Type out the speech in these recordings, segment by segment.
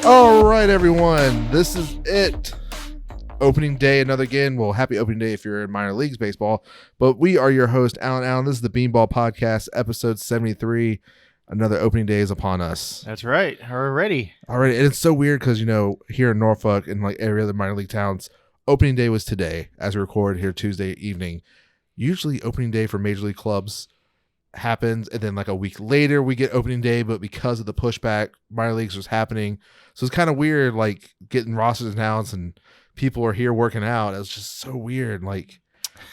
All right, everyone. This is it. Opening day, another again. Well, happy opening day if you're in minor leagues baseball. But we are your host, Alan Allen. This is the Beanball Podcast, episode 73. Another opening day is upon us. That's right. Already. And it's so weird because, here in Norfolk and like every other minor league towns, opening day was today as we record here Tuesday evening. Usually opening day for major league clubs happens, and then like a week later we get opening day, but because of the pushback, minor leagues was happening. So it's kind of weird, like getting rosters announced and people are here working out. It's just so weird. Like,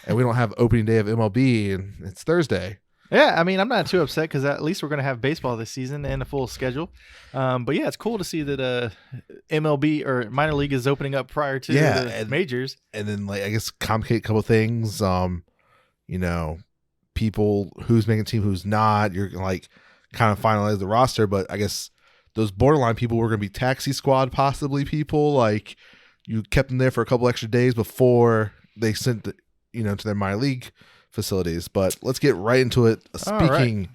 and we don't have opening day of MLB and it's Thursday. Yeah, I mean, I'm not too upset because at least we're going to have baseball this season and a full schedule. But yeah, it's cool to see that MLB or minor league is opening up prior to the majors. And then, like, I guess complicate a couple of things. People who's making a team, who's not. You're like kind of finalize the roster, but I guess those borderline people were going to be taxi squad, possibly people like you kept them there for a couple extra days before they sent to their minor league facilities. But let's get right into it. Speaking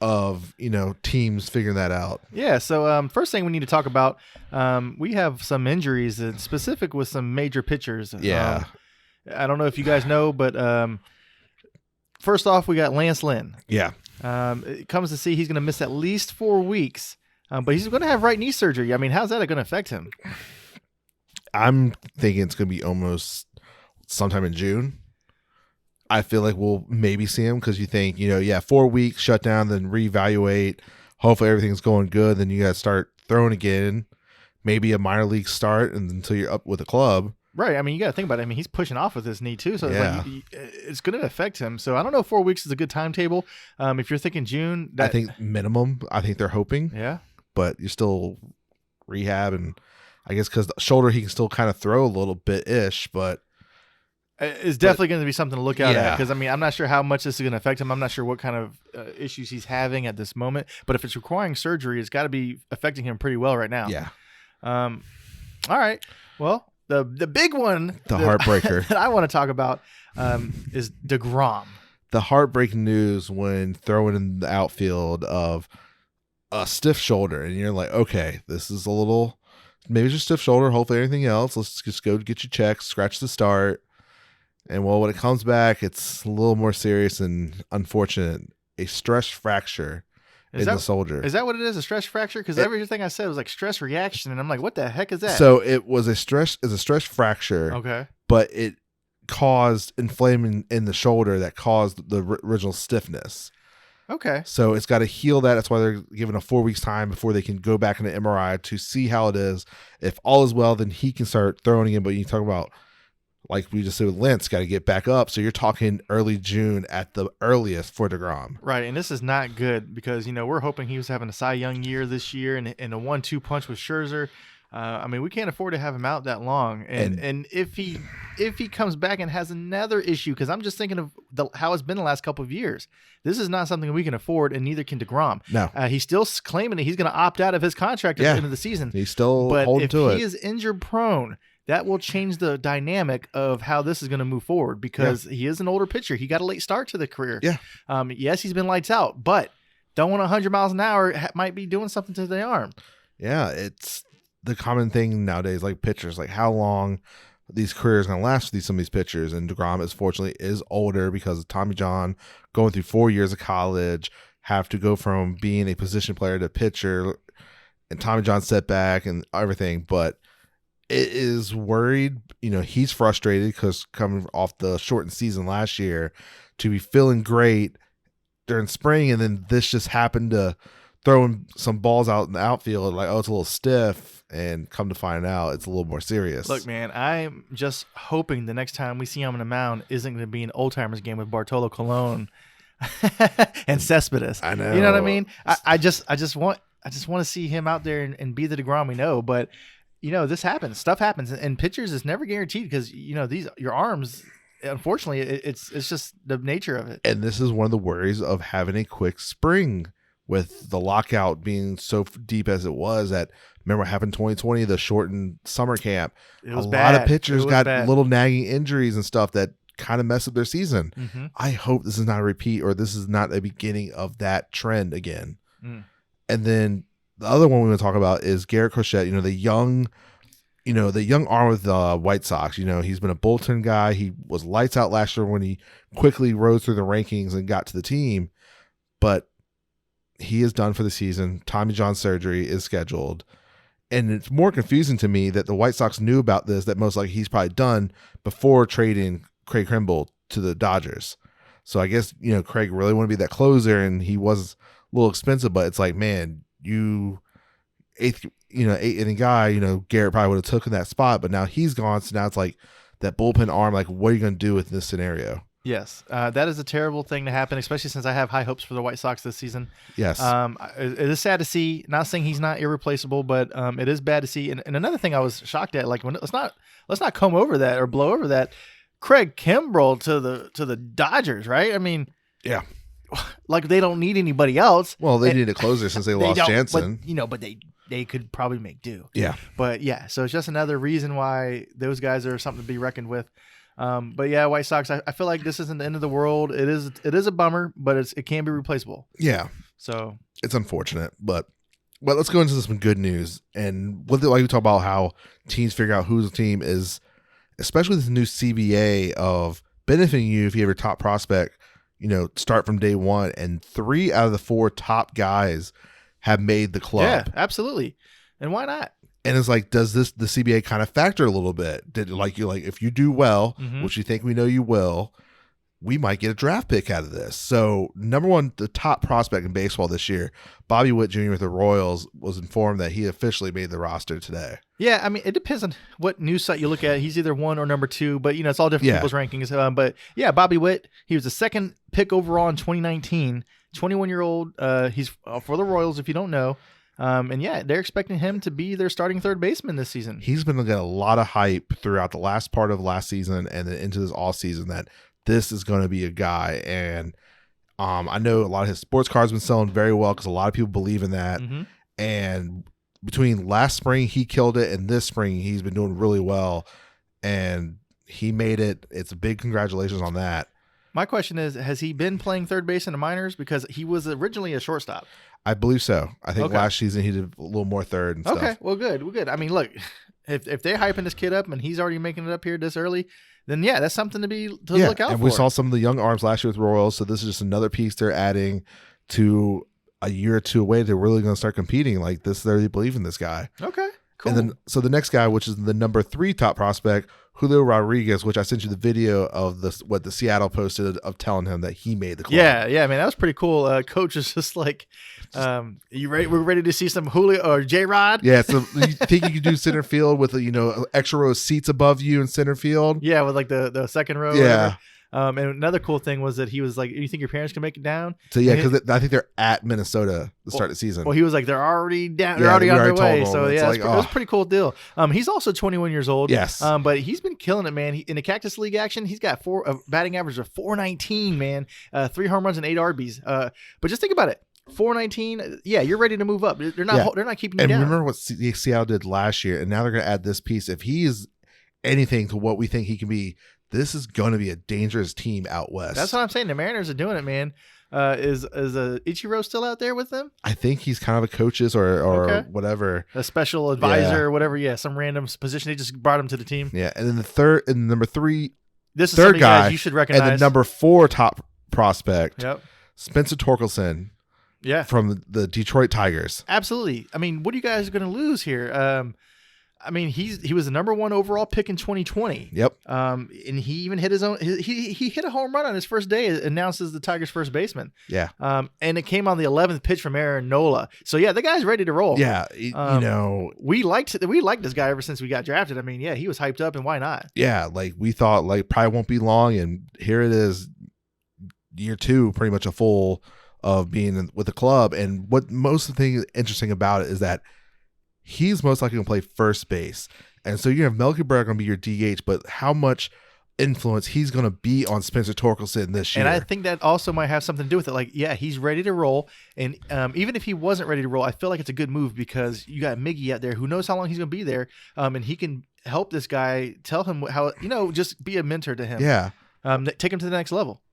of teams figuring that out. Yeah. So first thing we need to talk about, we have some injuries, and specific with some major pitchers. Yeah. I don't know if you guys know, but first off, we got Lance Lynn. Yeah. It comes to see he's going to miss at least 4 weeks, but he's going to have right knee surgery. I mean, how's that going to affect him? I'm thinking it's going to be almost sometime in June. I feel like we'll maybe see him because you think, 4 weeks shut down, then reevaluate. Hopefully everything's going good. Then you got to start throwing again. Maybe a minor league start until you're up with a club. Right. I mean, you got to think about it. I mean, he's pushing off with his knee too, so it's going to affect him. So I don't know if 4 weeks is a good timetable. If you're thinking June, I think minimum. I think they're hoping. Yeah. But you're still rehab, and I guess because the shoulder he can still kind of throw a little bit ish, but it's definitely going to be something to look out at. Because I mean, I'm not sure how much this is going to affect him. I'm not sure what kind of issues he's having at this moment. But if it's requiring surgery, it's got to be affecting him pretty well right now. Yeah. All right. Well. The big one, the heartbreaker that I want to talk about is DeGrom. The heartbreaking news when throwing in the outfield of a stiff shoulder, and you're like, okay, this is a little, maybe just stiff shoulder. Hopefully, everything else. Let's just go get you checked, scratch the start, and when it comes back, it's a little more serious and unfortunate. A stress fracture. The soldier. Is that what it is? A stress fracture? Because everything I said was like stress reaction, and I'm like, what the heck is that? So it was a stress fracture. Okay. But it caused inflammation in the shoulder that caused the original stiffness. Okay. So it's got to heal that. That's why they're given a 4 weeks time before they can go back into MRI to see how it is. If all is well, then he can start throwing again. But you talk about, like we just said with Lentz, got to get back up. So you're talking early June at the earliest for DeGrom. Right, and this is not good because, we're hoping he was having a Cy Young year this year and a 1-2 punch with Scherzer. I mean, we can't afford to have him out that long. And if he comes back and has another issue, because I'm just thinking of how it's been the last couple of years. This is not something we can afford, and neither can DeGrom. No. He's still claiming that he's going to opt out of his contract at the end of the season. He's still holding to it. But if he is injured prone, that will change the dynamic of how this is going to move forward because he is an older pitcher. He got a late start to the career. Yeah. Yes, he's been lights out, but throwing 100 miles an hour might be doing something to the arm. Yeah, it's the common thing nowadays, like pitchers, like how long these careers going to last for some of these pitchers. And DeGrom fortunately is older because of Tommy John going through 4 years of college, have to go from being a position player to pitcher, and Tommy John setback and everything. But it is worried, he's frustrated because coming off the shortened season last year to be feeling great during spring. And then this just happened to throwing some balls out in the outfield. Like, oh, it's a little stiff, and come to find out it's a little more serious. Look, man, I'm just hoping the next time we see him on the mound isn't going to be an old timers game with Bartolo Colon and Cespedes. I know. You know what I mean? I just want to see him out there and be the DeGrom we know, but this happens. Stuff happens, and pitchers is never guaranteed because your arms. Unfortunately, it's just the nature of it. And this is one of the worries of having a quick spring with the lockout being so deep as it was. That remember what happened in 2020, the shortened summer camp. It was a bad. lot of pitchers got bad. Little nagging injuries and stuff that kind of mess up their season. Mm-hmm. I hope this is not a repeat, or this is not a beginning of that trend again. Mm. And then the other one we're going to talk about is Garrett Crochet. The young arm with the White Sox. He's been a bullpen guy. He was lights out last year when he quickly rose through the rankings and got to the team, but he is done for the season. Tommy John surgery is scheduled. And it's more confusing to me that the White Sox knew about this, that most likely he's probably done before trading Craig Kimbrell to the Dodgers. So I guess, Craig really wanted to be that closer, and he was a little expensive, but it's like, man, eighth inning guy, Garrett probably would have taken that spot, but now he's gone. So now it's like that bullpen arm, like, what are you going to do with this scenario? Yes, that is a terrible thing to happen, especially since I have high hopes for the White Sox this season. Yes. It is sad to see. Not saying he's not irreplaceable, but it is bad to see. And another thing I was shocked at, like, let's not comb over that or blow over that. Craig Kimbrell to the Dodgers, right? I mean, yeah, like they don't need anybody else. Well, they need a closer since they lost Jansen. But they could probably make do. Yeah. But yeah, so it's just another reason why those guys are something to be reckoned with. But yeah, White Sox, I feel like this isn't the end of the world. It is a bummer, but it can be replaceable. Yeah. So it's unfortunate, but let's go into some good news. And like we talk about how teams figure out whose team is, especially this new CBA of benefiting you if you have your top prospect, start from day one. And 3 out of the 4 top guys have made the club. Yeah, absolutely. And why not? And it's like, does the CBA kind of factor a little bit? If you do well, which you think we know you will, we might get a draft pick out of this. So, number one, the top prospect in baseball this year, Bobby Witt Jr. with the Royals, was informed that he officially made the roster today. Yeah, I mean, it depends on what news site you look at. He's either 1 or number 2, but it's all different people's rankings. But yeah, Bobby Witt, he was the 2nd pick overall in 2019, 21-year-old. He's for the Royals, if you don't know. And yeah, they're expecting him to be their starting third baseman this season. He's been getting a lot of hype throughout the last part of last season and then into this off season that this is going to be a guy. And I know a lot of his sports cards have been selling very well because a lot of people believe in that. And between last spring, he killed it, and this spring, he's been doing really well. And he made it. It's a big congratulations on that. My question is, has he been playing third base in the minors? Because he was originally a shortstop. I believe so. I think last season he did a little more third and stuff. Okay, well, good. Well, good. I mean, look, if they're hyping this kid up and he's already making it up here this early, then yeah, that's something to look out for. And we saw some of the young arms last year with Royals, so this is just another piece they're adding to a year or two away. They're really going to start competing like this. They really believe in this guy. Okay, cool. And then, so the next guy, which is the number 3 top prospect, Julio Rodriguez, which I sent you the video of what the Seattle posted of telling him that he made the club. Yeah, man, that was pretty cool. Coach is just like, you ready? We're ready to see some Julio or J-Rod. Yeah, so you think you could do center field with extra row of seats above you in center field? Yeah, with like the second row. Yeah. And another cool thing was that he was like, "You think your parents can make it down?" So yeah, because I think they're at Minnesota to start the season. Well, he was like, "They're already down. They're already on their way." So yeah, like, it was a pretty cool deal. He's also 21 years old. Yes. But he's been killing it, man. In the Cactus League action, he's got a batting average of 419, man. 3 home runs and 8 RBs. But just think about it. 419. Yeah, you're ready to move up. They're not keeping you down. And remember what Seattle did last year, and now they're going to add this piece. If he is anything to what we think he can be, this is going to be a dangerous team out west. That's what I'm saying. The Mariners are doing it, man. Is Ichiro still out there with them? I think he's kind of a coach's or whatever. A special advisor or whatever. Yeah, some random position. They just brought him to the team. Yeah, and then number 3, this is third guy you should recognize. And the number 4 top prospect, yep, Spencer Torkelson. Yeah, from the Detroit Tigers. Absolutely. I mean, what are you guys going to lose here? I mean, he was the number 1 overall pick in 2020. Yep. And he even hit his own. He hit a home run on his first day, announced as the Tigers' first baseman. Yeah. And it came on the 11th pitch from Aaron Nola. So yeah, the guy's ready to roll. Yeah. We liked this guy ever since we got drafted. I mean, yeah, he was hyped up, and why not? Yeah, like we thought, like probably won't be long, and here it is, year 2, pretty much a full of being with the club. And what most of the thing interesting about it is that he's most likely going to play first base. And so you have Melky Berg going to be your DH, but how much influence he's going to be on Spencer Torkelson this year. And I think that also might have something to do with it. Like, yeah, he's ready to roll. And even if he wasn't ready to roll, I feel like it's a good move because you got Miggy out there who knows how long he's going to be there. And he can help this guy, tell him how, just be a mentor to him. Yeah. Take him to the next level.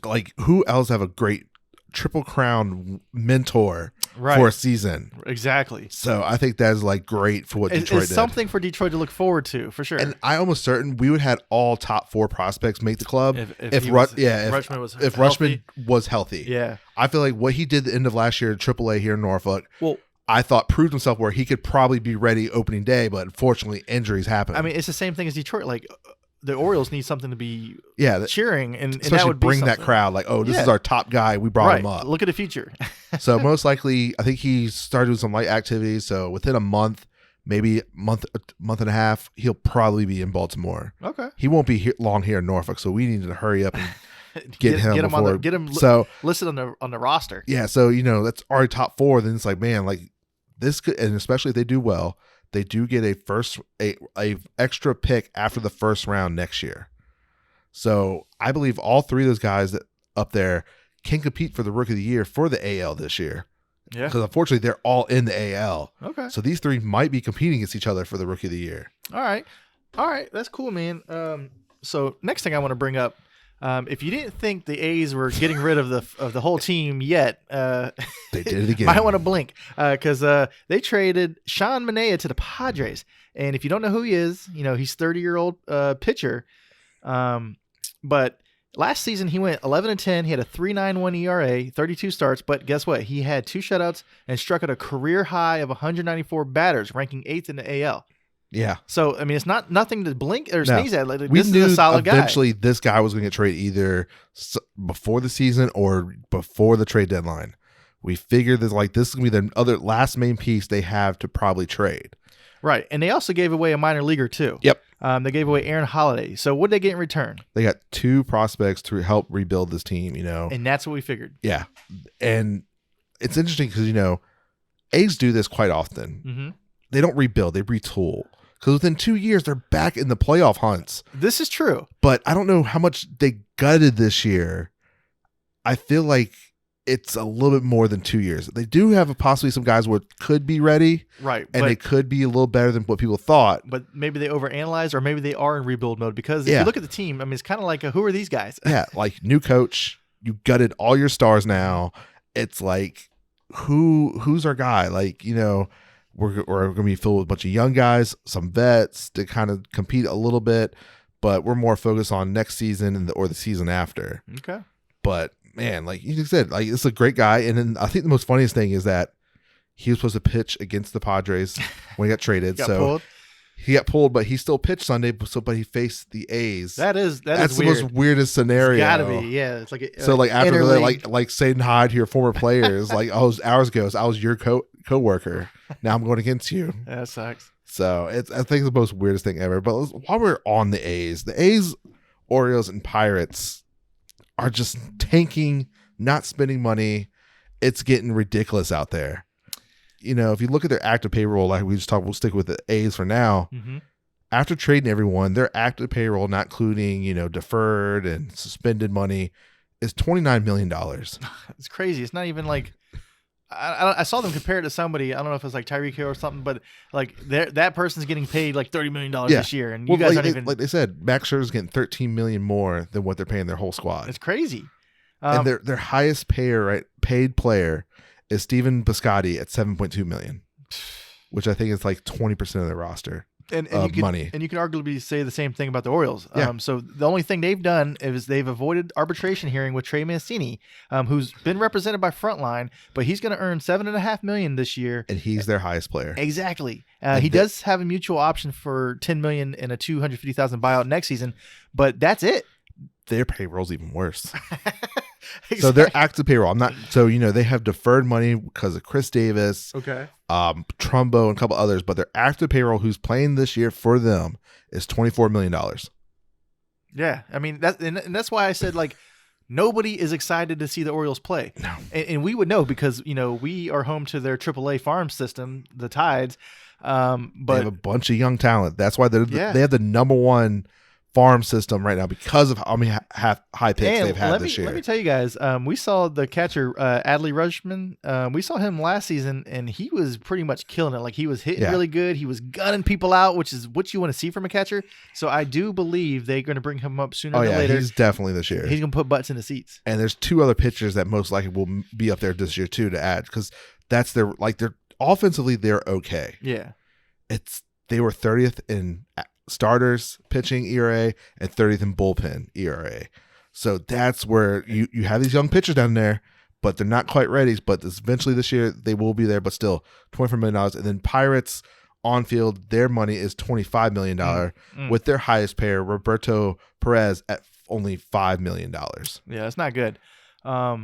Like, who else have a great Triple Crown mentor for a season. Exactly. So I think that's like great for what Detroit it's did. something for Detroit to look forward to, for sure. And I almost certain we would have had all top 4 prospects make the club if Rushman was healthy. Yeah. I feel like what he did the end of last year at AAA here in Norfolk, I thought proved himself where he could probably be ready opening day, but unfortunately injuries happen. I mean, it's the same thing as Detroit. Like, the Orioles need something to be cheering, and especially that would bring be that crowd. Like, this is our top guy. We brought him up. Look at the future. So most likely, I think he started doing some light activities. So within a month, maybe month and a half, he'll probably be in Baltimore. Okay. He won't be long here in Norfolk, so we need to hurry up and get him listed on the roster. Yeah. So that's already top 4. Then it's like, man, like this could, and especially if they do well, they do get a extra pick after the first round next year. So I believe all 3 of those guys that up there can compete for the Rookie of the Year for the AL this year. Yeah. Because unfortunately they're all in the AL. Okay. So these 3 might be competing against each other for the Rookie of the Year. All right. That's cool, man. So next thing I want to bring up, if you didn't think the A's were getting rid of the whole team yet, they did it again. Might want to blink because they traded Sean Manaea to the Padres, and if you don't know who he is, he's 30-year-old pitcher. But last season he went 11-10. He had a 3.91 ERA, 32 starts. But guess what? He had 2 shutouts and struck at a career high of 194 batters, ranking 8th in the AL. Yeah. So, I mean, it's nothing to blink or sneeze at. Like, we this knew is a solid eventually guy. This guy was going to get traded either before the season or before the trade deadline. We figured this is going to be the other last main piece they have to probably trade. Right. And they also gave away a minor leaguer, too. Yep. They gave away Aaron Holiday. So what did they get in return? They got 2 prospects to help rebuild this team, And that's what we figured. Yeah. And it's interesting because, A's do this quite often. Mm-hmm. They don't rebuild, they retool. Because within 2 years, they're back in the playoff hunts. This is true. But I don't know how much they gutted this year. I feel like it's a little bit more than 2 years. They do have possibly some guys who could be ready. Right. And they could be a little better than what people thought. But maybe they overanalyze, or maybe they are in rebuild mode. Because if you look at the team, I mean, it's kind of like, who are these guys? Yeah, like new coach. You gutted all your stars now. It's like, who's our guy? Like, we're going to be filled with a bunch of young guys, some vets to kind of compete a little bit, but we're more focused on next season or the season after. Okay. But man, like you said, like it's a great guy. And then I think the most funniest thing is that he was supposed to pitch against the Padres when he got traded. He got pulled, but he still pitched Sunday. But he faced the A's. That's the weird. most weirdest scenario. It's gotta be, yeah. It's like so like after that, like saying hi to your former players, like hours ago, I was your co-worker. Now I'm going against you. That sucks. So I think it's the most weirdest thing ever. But while we're on the A's, Orioles, and Pirates are just tanking, not spending money. It's getting ridiculous out there. If you look at their active payroll, like we just talked, we'll stick with the A's for now. Mm-hmm. After trading everyone, their active payroll, not including, deferred and suspended money, is $29 million. It's crazy. It's not even like, I saw them compare it to somebody. I don't know if it's like Tyreek Hill or something, but like that person's getting paid like $30 million this year. And you guys aren't even. Like they said, Max Scherzer's getting $13 million more than what they're paying their whole squad. It's crazy. And their highest paid player is Steven Biscotti at $7.2 million, which I think is like 20% of their roster money. And you can arguably say the same thing about the Orioles. Yeah. So the only thing they've done is they've avoided arbitration hearing with Trey Mancini, who's been represented by Frontline, but he's going to earn $7.5 million this year, and he's their highest player. Exactly. He does have a mutual option for $10 million and a $250,000 buyout next season, but that's it. Their payroll's even worse. Exactly. So their active payroll. They have deferred money because of Chris Davis, okay, Trumbo, and a couple others. But their active payroll, who's playing this year for them, is $24 million. Yeah, I mean that's why I said like nobody is excited to see the Orioles play. No, and we would know because we are home to their AAA farm system, the Tides. But they have a bunch of young talent. That's why they have the number one farm system right now because of how many high picks they've had this year. Let me tell you guys, we saw the catcher Adley Rutschman. We saw him last season, and he was pretty much killing it. Like he was hitting really good. He was gunning people out, which is what you want to see from a catcher. So I do believe they're going to bring him up sooner than later. He's definitely this year. He's going to put butts in the seats. And there's 2 other pitchers that most likely will be up there this year too to add because that's they're offensively they're okay. Yeah, they were 30th in starters pitching ERA and 30th in bullpen ERA. So that's where you have these young pitchers down there, but they're not quite ready. But eventually this year they will be there, but still $24 million. And then Pirates on field, their money is $25 million with their highest payer, Roberto Perez, at only $5 million. Yeah, that's not good. Yeah,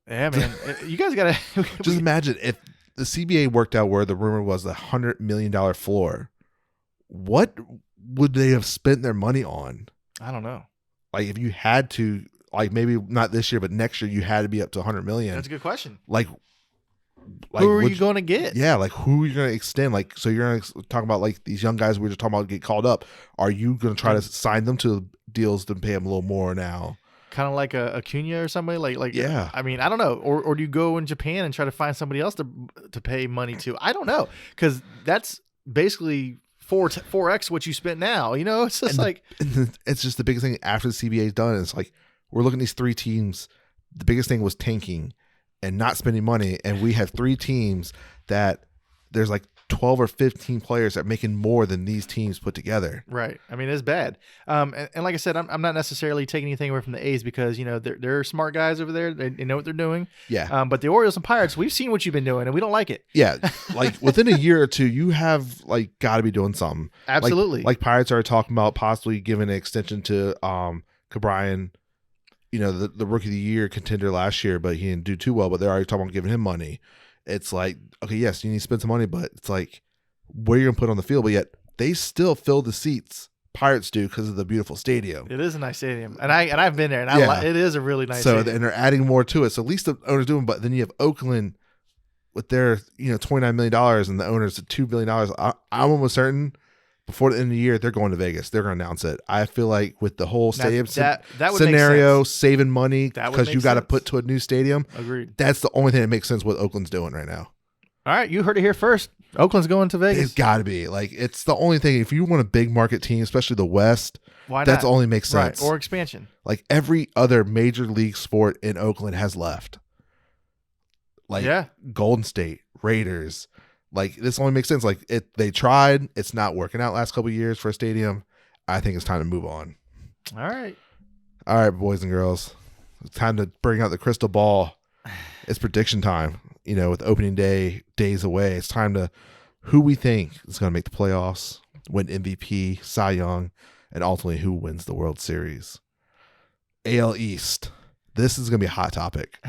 man. You guys got to just imagine if the CBA worked out where the rumor was the $100 million floor. What would they have spent their money on? I don't know. Like if you had to, like maybe not this year, but next year you had to be up to $100 million. That's a good question. Like who are you going to get? Yeah, like who are you going to extend? Like, so you're going to talk about like these young guys we were just talking about get called up. Are you going to try to sign them to deals to pay them a little more now? Kind of like a Acuna or somebody like yeah. I mean, I don't know. Or do you go in Japan and try to find somebody else to pay money to? I don't know, because that's basically 4x what you spent now. You know, it's just it's just the biggest thing after the CBA is done. It's like we're looking at these 3 teams. The biggest thing was tanking and not spending money, and we have 3 teams that there's like 12 or 15 players that are making more than these teams put together. Right. I mean, it's bad. And like I said, I'm not necessarily taking anything away from the A's because, you know, they're smart guys over there. They know what they're doing. Yeah. But the Orioles and Pirates, we've seen what you've been doing, and we don't like it. Yeah. Like within a year or 2, you have like got to be doing something. Absolutely. Like Pirates are talking about possibly giving an extension to Cabrian, you know, the rookie of the year contender last year, but he didn't do too well, but they're already talking about giving him money. It's like, okay, yes, you need to spend some money, but it's like, where are you going to put on the field? But yet they still fill the seats. Pirates do because of the beautiful stadium. It is a nice stadium, and I've been there, and it is a really nice. So stadium. And they're adding more to it. So at least the owners doing. But then you have Oakland with their $29 million and the owners at $2 billion. I'm almost certain before the end of the year they're going to Vegas. They're going to announce it. I feel like with the whole stadium that would scenario, saving money because you got to put to a new stadium. Agreed. That's the only thing that makes sense what Oakland's doing right now. All right, you heard it here first. Oakland's going to Vegas. It's got to be. Like, it's the only thing. If you want a big market team, especially the West, why not? That's only makes sense. Right. Or expansion. Like, every other major league sport in Oakland has left. Like, Golden State, Raiders. Like, this only makes sense. Like, they tried. It's not working out last couple of years for a stadium. I think it's time to move on. All right. All right, boys and girls. It's time to bring out the crystal ball. It's prediction time. You know, with opening day days away, it's time to who we think is going to make the playoffs, win MVP, Cy Young, and ultimately who wins the World Series. AL East. This is going to be a hot topic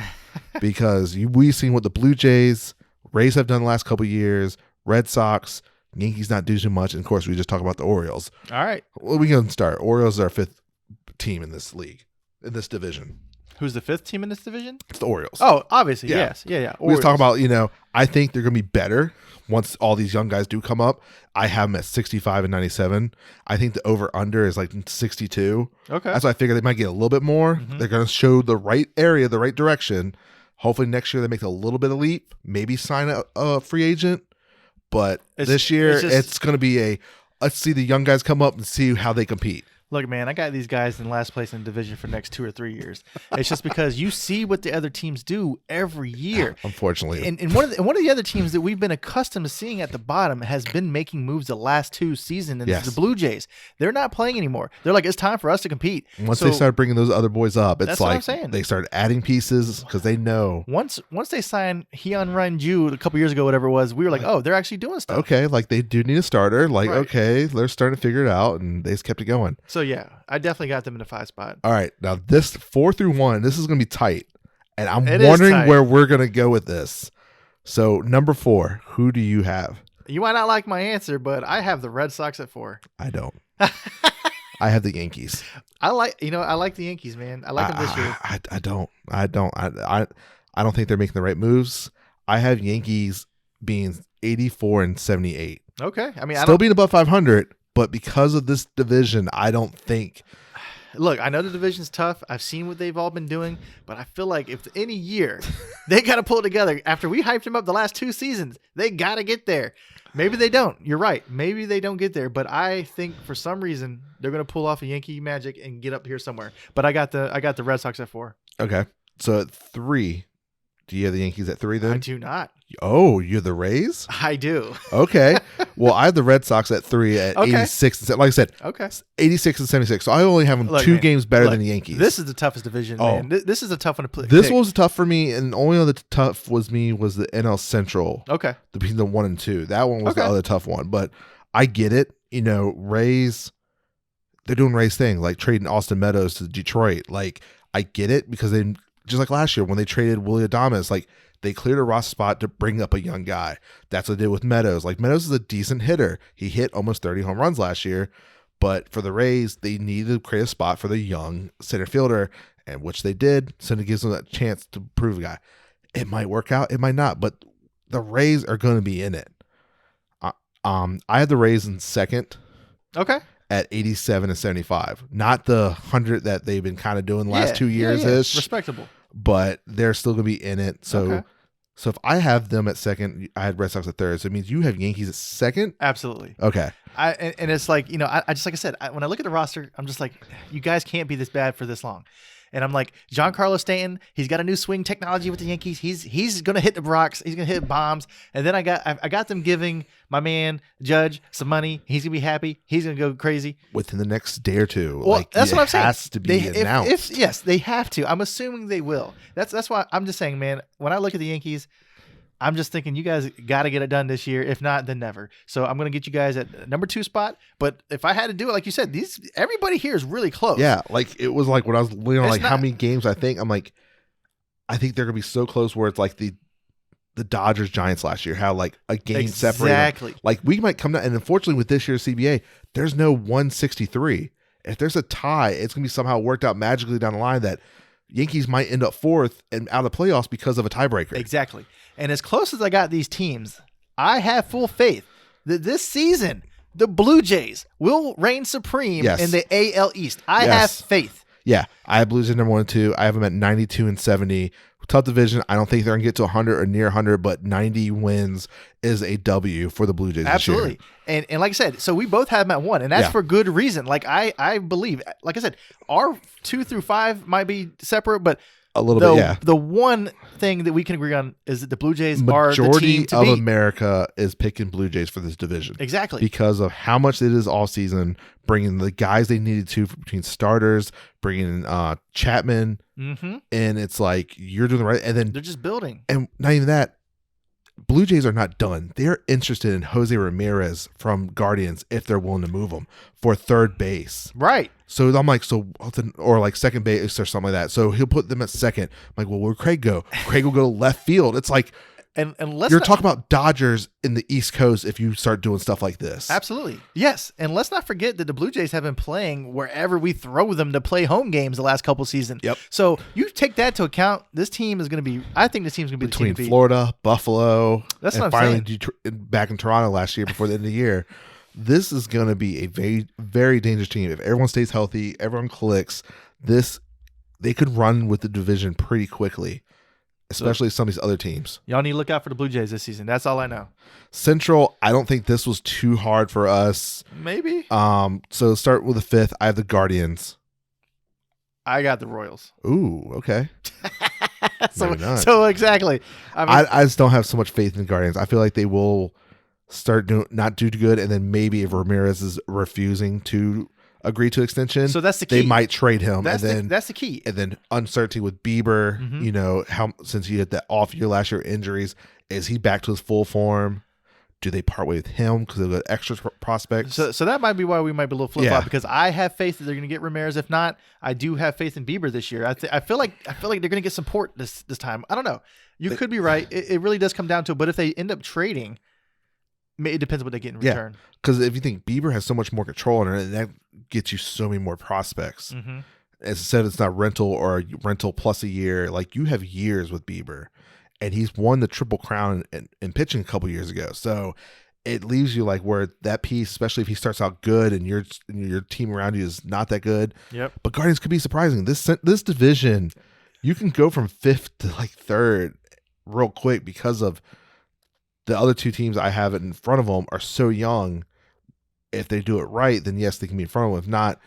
because we've seen what the Blue Jays, Rays have done the last couple of years, Red Sox, Yankees not do too much, and of course we just talk about the Orioles. All right. Well, we can start. Orioles are our 5th team in this league, in this division. Who's the 5th team in this division? It's the Orioles. Oh, obviously, yes. Yeah. We was talking about, I think they're going to be better once all these young guys do come up. I have them at 65 and 97. I think the over-under is like 62. Okay. That's why I figure they might get a little bit more. Mm-hmm. They're going to show the right area, the right direction. Hopefully next year they make a little bit of leap, maybe sign a free agent. But this year it's going to be let's see the young guys come up and see how they compete. Look, man, I got these guys in last place in the division for the next 2 or 3 years. It's just because you see what the other teams do every year. Unfortunately. And one of the other teams that we've been accustomed to seeing at the bottom has been making moves the last 2 seasons, and it's the Blue Jays. They're not playing anymore. They're like, it's time for us to compete. Once they start bringing those other boys up, it's like they start adding pieces because they know. Once they signed Hyun Run Ju a couple years ago, whatever it was, we were like, oh, they're actually doing stuff. Okay, like they do need a starter. Like, okay, they're starting to figure it out, and they just kept it going. So, yeah, I definitely got them in the 5 spot. All right. Now, this 4 through 1, this is going to be tight. And I'm wondering where we're going to go with this. So, number 4, who do you have? You might not like my answer, but I have the Red Sox at 4. I don't. I have the Yankees. I like the Yankees, man. I like them this year. I don't. I don't think they're making the right moves. I have Yankees being 84 and 78. Okay. I mean, still being above 500. but because of this division, I don't think. Look, I know the division's tough. I've seen what they've all been doing, but I feel like if any year they got to pull it together after we hyped them up the last 2 seasons, they got to get there. Maybe they don't. You're right. Maybe they don't get there, but I think for some reason they're going to pull off a Yankee magic and get up here somewhere. But I got the Red Sox at 4. Okay. So at 3, do you have the Yankees at 3 then? I do not. Oh, you're the Rays? I do. Okay. Well, I have the Red Sox at 3 at 86. Like I said, 86 and 76. So I only have them 2 games better than the Yankees. This is the toughest division, man. This is a tough one to play. This was tough for me, and the only other tough was the NL Central. Okay. Between the 1 and 2. That one was the other tough one. But I get it. Rays, they're doing Rays thing, like trading Austin Meadows to Detroit. Like, I get it because they, just like last year when they traded Willie Adames, like, they cleared a roster spot to bring up a young guy. That's what they did with Meadows. Like, Meadows is a decent hitter. He hit almost 30 home runs last year. But for the Rays, they needed to create a spot for the young center fielder, and which they did. So it gives them that chance to prove a guy. It might work out. It might not. But the Rays are going to be in it. I had the Rays in second. Okay. At 87 and 75. Not the 100 that they've been kind of doing the last 2 years-ish. Respectable. But they're still going to be in it. So so if I have them at second, I had Red Sox at third. So it means you have Yankees at second? Absolutely. Okay. And it's like, I just, like I said, when I look at the roster, I'm just like, you guys can't be this bad for this long. And I'm like, Giancarlo Stanton, he's got a new swing technology with the Yankees. He's gonna hit the rocks. He's gonna hit bombs. And then I got them giving my man Judge some money. He's gonna be happy. He's gonna go crazy within the next day or two. Well, like, that's what I'm saying. It has to be announced. Yes, they have to. I'm assuming they will. That's why I'm just saying, man. When I look at the Yankees, I'm just thinking you guys got to get it done this year. If not, then never. So I'm going to get you guys at number 2 spot. But if I had to do it, like you said, everybody here is really close. Yeah, like it was like when I was looking on how many games I'm like, I think they're going to be so close where it's like the Dodgers Giants last year, how like a game separated. Exactly. Like we might come down, and unfortunately with this year's CBA, there's no 163. If there's a tie, it's going to be somehow worked out magically down the line that Yankees might end up 4th and out of the playoffs because of a tiebreaker. Exactly. And as close as I got these teams, I have full faith that this season the Blue Jays will reign supreme in the AL East. I have faith. Yeah, I have Blues at number 1 and 2. I have them at 92 and 70. Tough division. I don't think they're going to get to 100 or near 100, but 90 wins is a W for the Blue Jays Absolutely. this year. And like I said, so we both have them at 1, and that's for good reason. Like I believe, like I said, our 2 through 5 might be separate, but a little bit, the one thing that we can agree on is that the Blue Jays are the team to Majority of beat. America is picking Blue Jays for this division. Exactly. Because of how much it is all season, bringing the guys they needed to between starters, bringing Chapman, and it's like you're doing the right, and then they're just building. And not even that, Blue Jays are not done. They're interested in Jose Ramirez from Guardians if they're willing to move him for third base. Right. So I'm like, or like second base or something like that. So he'll put them at second. I'm like, well, where'd Craig go? Craig will go left field. It's like, and you're talking about Dodgers in the East Coast if you start doing stuff like this. Absolutely. Yes. And let's not forget that the Blue Jays have been playing wherever we throw them to play home games the last couple seasons. Yep. So you take that into account. This team is going to be, I think this team's going to be between the team to beat. Florida, Buffalo, That's and what I'm finally saying. Back in Toronto last year before the end of the year. This is going to be a very, very dangerous team. If everyone stays healthy, everyone clicks, they could run with the division pretty quickly, especially some of these other teams. Y'all need to look out for the Blue Jays this season. That's all I know. Central, I don't think this was too hard for us. Maybe. So start with the 5th. I have the Guardians. I got the Royals. Ooh, okay. so exactly. I just don't have so much faith in the Guardians. I feel like they will not do good, and then maybe if Ramirez is refusing to agree to extension, so that's the key. They might trade him. That's the key. And then uncertainty with Bieber. How since he had that off year last year, injuries, is he back to his full form? Do they part way with him because of the extra prospects? So that might be why we might be a little flip flop because I have faith that they're going to get Ramirez. If not, I do have faith in Bieber this year. I feel like they're going to get support this time. I don't know. You could be right. It really does come down to it. But if they end up trading, it depends what they get in return. Because if you think Bieber has so much more control in it, that gets you so many more prospects. As I said, it's not rental or rental plus a year. Like you have years with Bieber, and he's won the Triple Crown in pitching a couple years ago. So it leaves you like where that piece, especially if he starts out good and your team around you is not that good. Yep. But Guardians could be surprising. This division, you can go from 5th to like 3rd real quick because of the other two teams I have in front of them are so young. If they do it right, then yes, they can be in front of them. If not,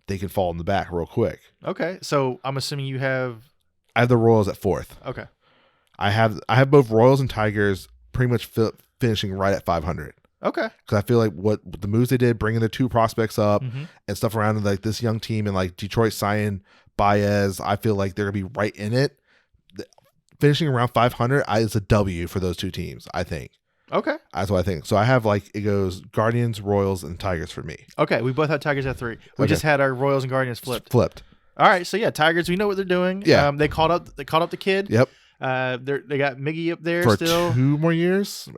they can fall in the back real quick. Okay, so I'm assuming you have. I have the Royals at 4th. Okay. I have both Royals and Tigers pretty much finishing right at 500. Okay. Because I feel like what the moves they did, bringing the 2 prospects up and stuff around like this young team and like Detroit signing Baez, I feel like they're gonna be right in it. Finishing around 500 is a W for those 2 teams, I think. Okay. That's what I think. So I have like it goes Guardians, Royals, and Tigers for me. Okay, we both have Tigers at 3. We just had our Royals and Guardians flipped. All right, so yeah, Tigers. We know what they're doing. Yeah. They caught up the kid. Yep. They got Miggy up there for still 2 more years.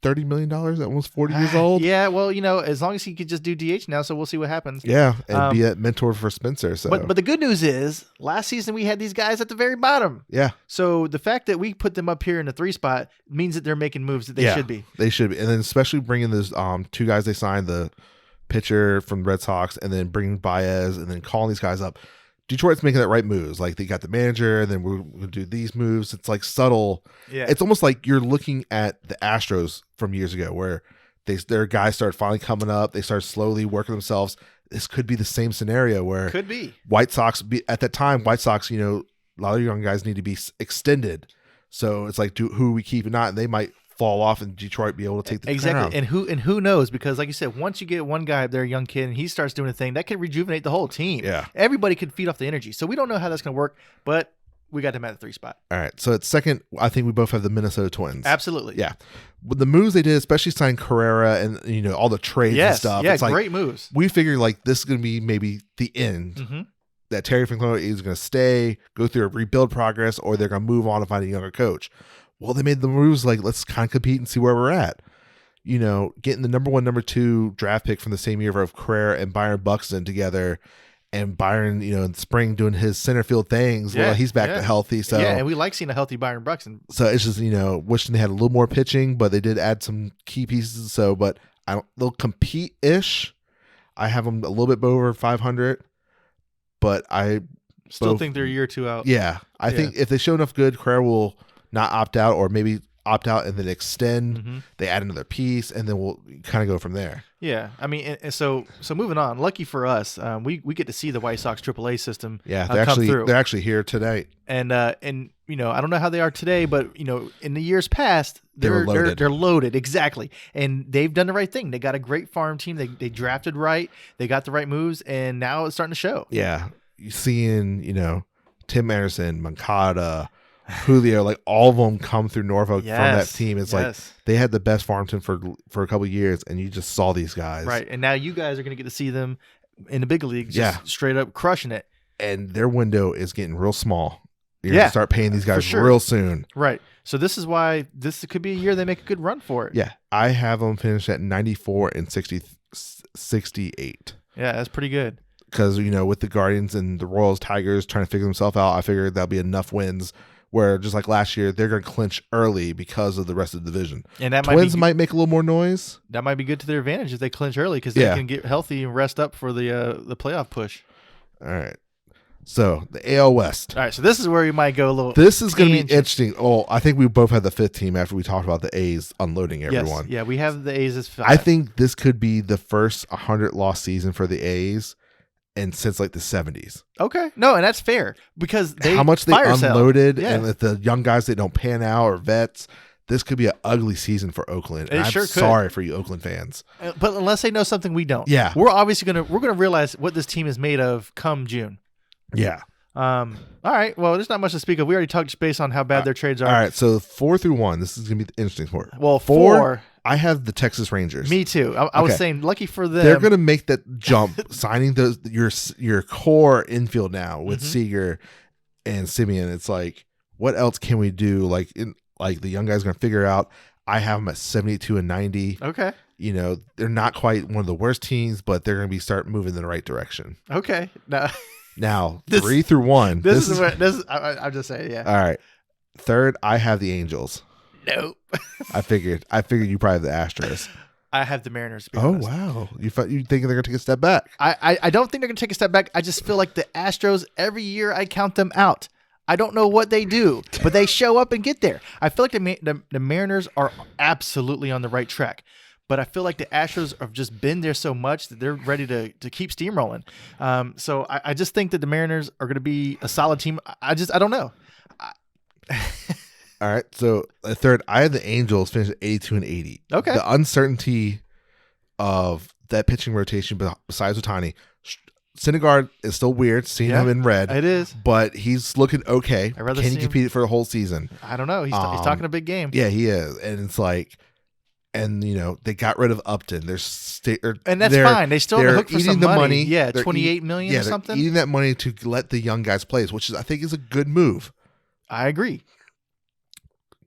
$30 million at almost 40 years old. Yeah, well, as long as he could just do DH now, so we'll see what happens. Yeah, and be a mentor for Spencer. So, but the good news is, last season we had these guys at the very bottom. Yeah. So the fact that we put them up here in the 3 spot means that they're making moves that they should be. They should be, and then especially bringing those 2 guys they signed, the pitcher from the Red Sox, and then bringing Baez, and then calling these guys up. Detroit's making that right moves. Like they got the manager, and then we're going to do these moves. It's like subtle. Yeah. It's almost like you're looking at the Astros from years ago where their guys started finally coming up. They started slowly working themselves. This could be the same scenario where could be White Sox at that time, a lot of young guys need to be extended. So it's like, who we keep or not, and they might fall off and Detroit be able to take the crown. And who knows, because like you said, once you get one guy up there, a young kid, and he starts doing a thing that could rejuvenate the whole team. Yeah, everybody could feed off the energy. So we don't know how that's going to work, but we got them at the 3 spot. All right, so at 2nd, I think we both have the Minnesota Twins. Absolutely. Yeah, with the moves they did, especially signing Carrera and all the trades and stuff. Yeah, it's like, great moves. We figured like this is going to be maybe the end. That Terry Francona is going to stay, go through a rebuild progress, or they're going to move on and find a younger coach. Well, they made the moves like, let's kind of compete and see where we're at. Getting the number 1, number 2 draft pick from the same year of Carrera and Byron Buxton together, and Byron, in the spring doing his center field things. Yeah, well, he's back to healthy. So yeah, and we like seeing a healthy Byron Buxton. So it's just, wishing they had a little more pitching, but they did add some key pieces. So, but they'll compete-ish. I have them a little bit over 500, but I still think they're a year or 2 out. Yeah, I think if they show enough good, Carrera will not opt out, or maybe opt out and then extend. They add another piece, and then we'll kind of go from there. Yeah, I mean, and so moving on. Lucky for us, we get to see the White Sox AAA system. Yeah, they're actually here tonight. And I don't know how they are today, but in the years past, they're loaded. They're loaded, exactly, and they've done the right thing. They got a great farm team. They drafted right. They got the right moves, and now it's starting to show. Yeah, you seeing Tim Anderson, Moncada, Julio, like all of them come through Norfolk from that team. It's like they had the best farm team for a couple of years, and you just saw these guys. Right, and now you guys are going to get to see them in the big league, just straight up crushing it. And their window is getting real small. You're going to start paying these guys real soon. Right. So this is why this could be a year they make a good run for it. Yeah, I have them finish at 94 and 68. Yeah, that's pretty good. Because, with the Guardians and the Royals, Tigers trying to figure themselves out, I figured that'll be enough wins where, just like last year, they're going to clinch early because of the rest of the division. And that Twins might make a little more noise. That might be good to their advantage if they clinch early, because they can get healthy and rest up for the playoff push. All right. So, the AL West. All right, so this is where you might go a little. This is going to be interesting. Oh, I think we both had the 5th team after we talked about the A's unloading everyone. Yes. Yeah, we have the A's as 5. I think this could be the first 100-loss season for the A's and since like the 70s. Okay. No, and that's fair, because how much they unloaded and with the young guys that don't pan out or vets, this could be an ugly season for Oakland. And I'm sorry for you Oakland fans. But unless they know something we don't. Yeah. We're obviously going to realize what this team is made of come June. Yeah. All right. Well, there's not much to speak of. We already talked based on how bad their trades are. All right. So 4 through 1. This is going to be the interesting part. Well, 4. I have the Texas Rangers. Me too. I was saying, lucky for them. They're going to make that jump, signing your core infield now with Seager and Simeon. It's like, what else can we do? Like the young guys are going to figure out. I have them at 72 and 90. Okay. They're not quite one of the worst teams, but they're going to start moving in the right direction. Okay. Now 3 through 1. This is I'm just saying, yeah. All right. 3rd, I have the Angels. Nope. I figured you probably have the Astros. I have the Mariners. To be Oh, honest. wow. You think they're going to take a step back? I don't think they're going to take a step back. I just feel like the Astros, every year I count them out. I don't know what they do, but they show up and get there. I feel like the Mariners are absolutely on the right track. But I feel like the Astros have just been there so much that they're ready to keep steamrolling. So I just think that the Mariners are going to be a solid team. I don't know. All right. So third, I had the Angels finish at 82 and 80. Okay. The uncertainty of that pitching rotation besides Ohtani, Syndergaard is still weird seeing him in red. It is. But he's looking okay. I'd rather Can he see compete for the whole season? I don't know. He's talking a big game. Yeah, he is. And it's like, and they got rid of Upton. And that's fine. They still have the hook for some money. Yeah, They're $28 million or something. Eating that money to let the young guys play, which I think is a good move. I agree.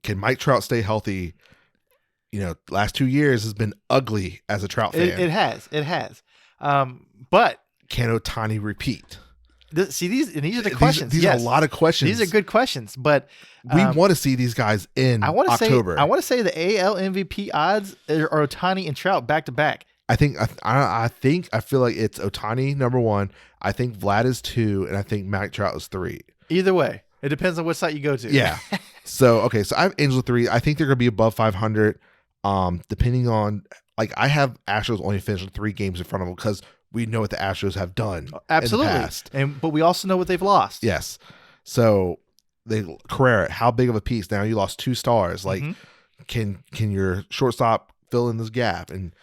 Can Mike Trout stay healthy? Last 2 years has been ugly as a Trout fan. It has. But can Ohtani repeat? These are the questions. These are a lot of questions. These are good questions, but we want to see these guys in October. I want to say the AL MVP odds are Ohtani and Trout back to back. I feel like it's Ohtani number 1. I think Vlad is 2, and I think Mike Trout is 3. Either way, it depends on what site you go to. Yeah. So I have Angels at 3. I think they're going to be above 500. Depending on I have Astros only finishing 3 games in front of them because we know what the Astros have done. Absolutely. In the past. But we also know what they've lost. Yes. So Carrera, how big of a piece? Now you lost 2 stars. Can your shortstop fill in this gap? And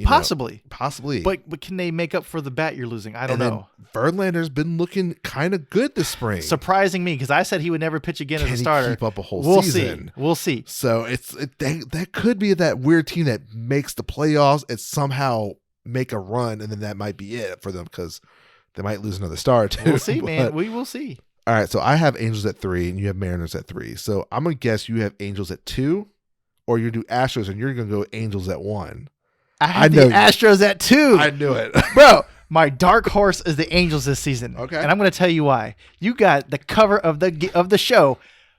possibly. But can they make up for the bat you're losing? I don't know. Verlander's been looking kind of good this spring. Surprising me because I said he would never pitch again as a starter. Can he keep up a whole season? We'll see. So that could be that weird team that makes the playoffs and somehow make a run, and then that might be it for them because they might lose another star too. We'll see, man. We will see. All right, so I have Angels at 3, and you have Mariners at 3. So I'm gonna guess you have Angels at 2, or you do Astros, and you're gonna go Angels at 1. I have the Astros at 2. I knew it, bro. My dark horse is the Angels this season. Okay, and I'm going to tell you why. You got the cover of the show,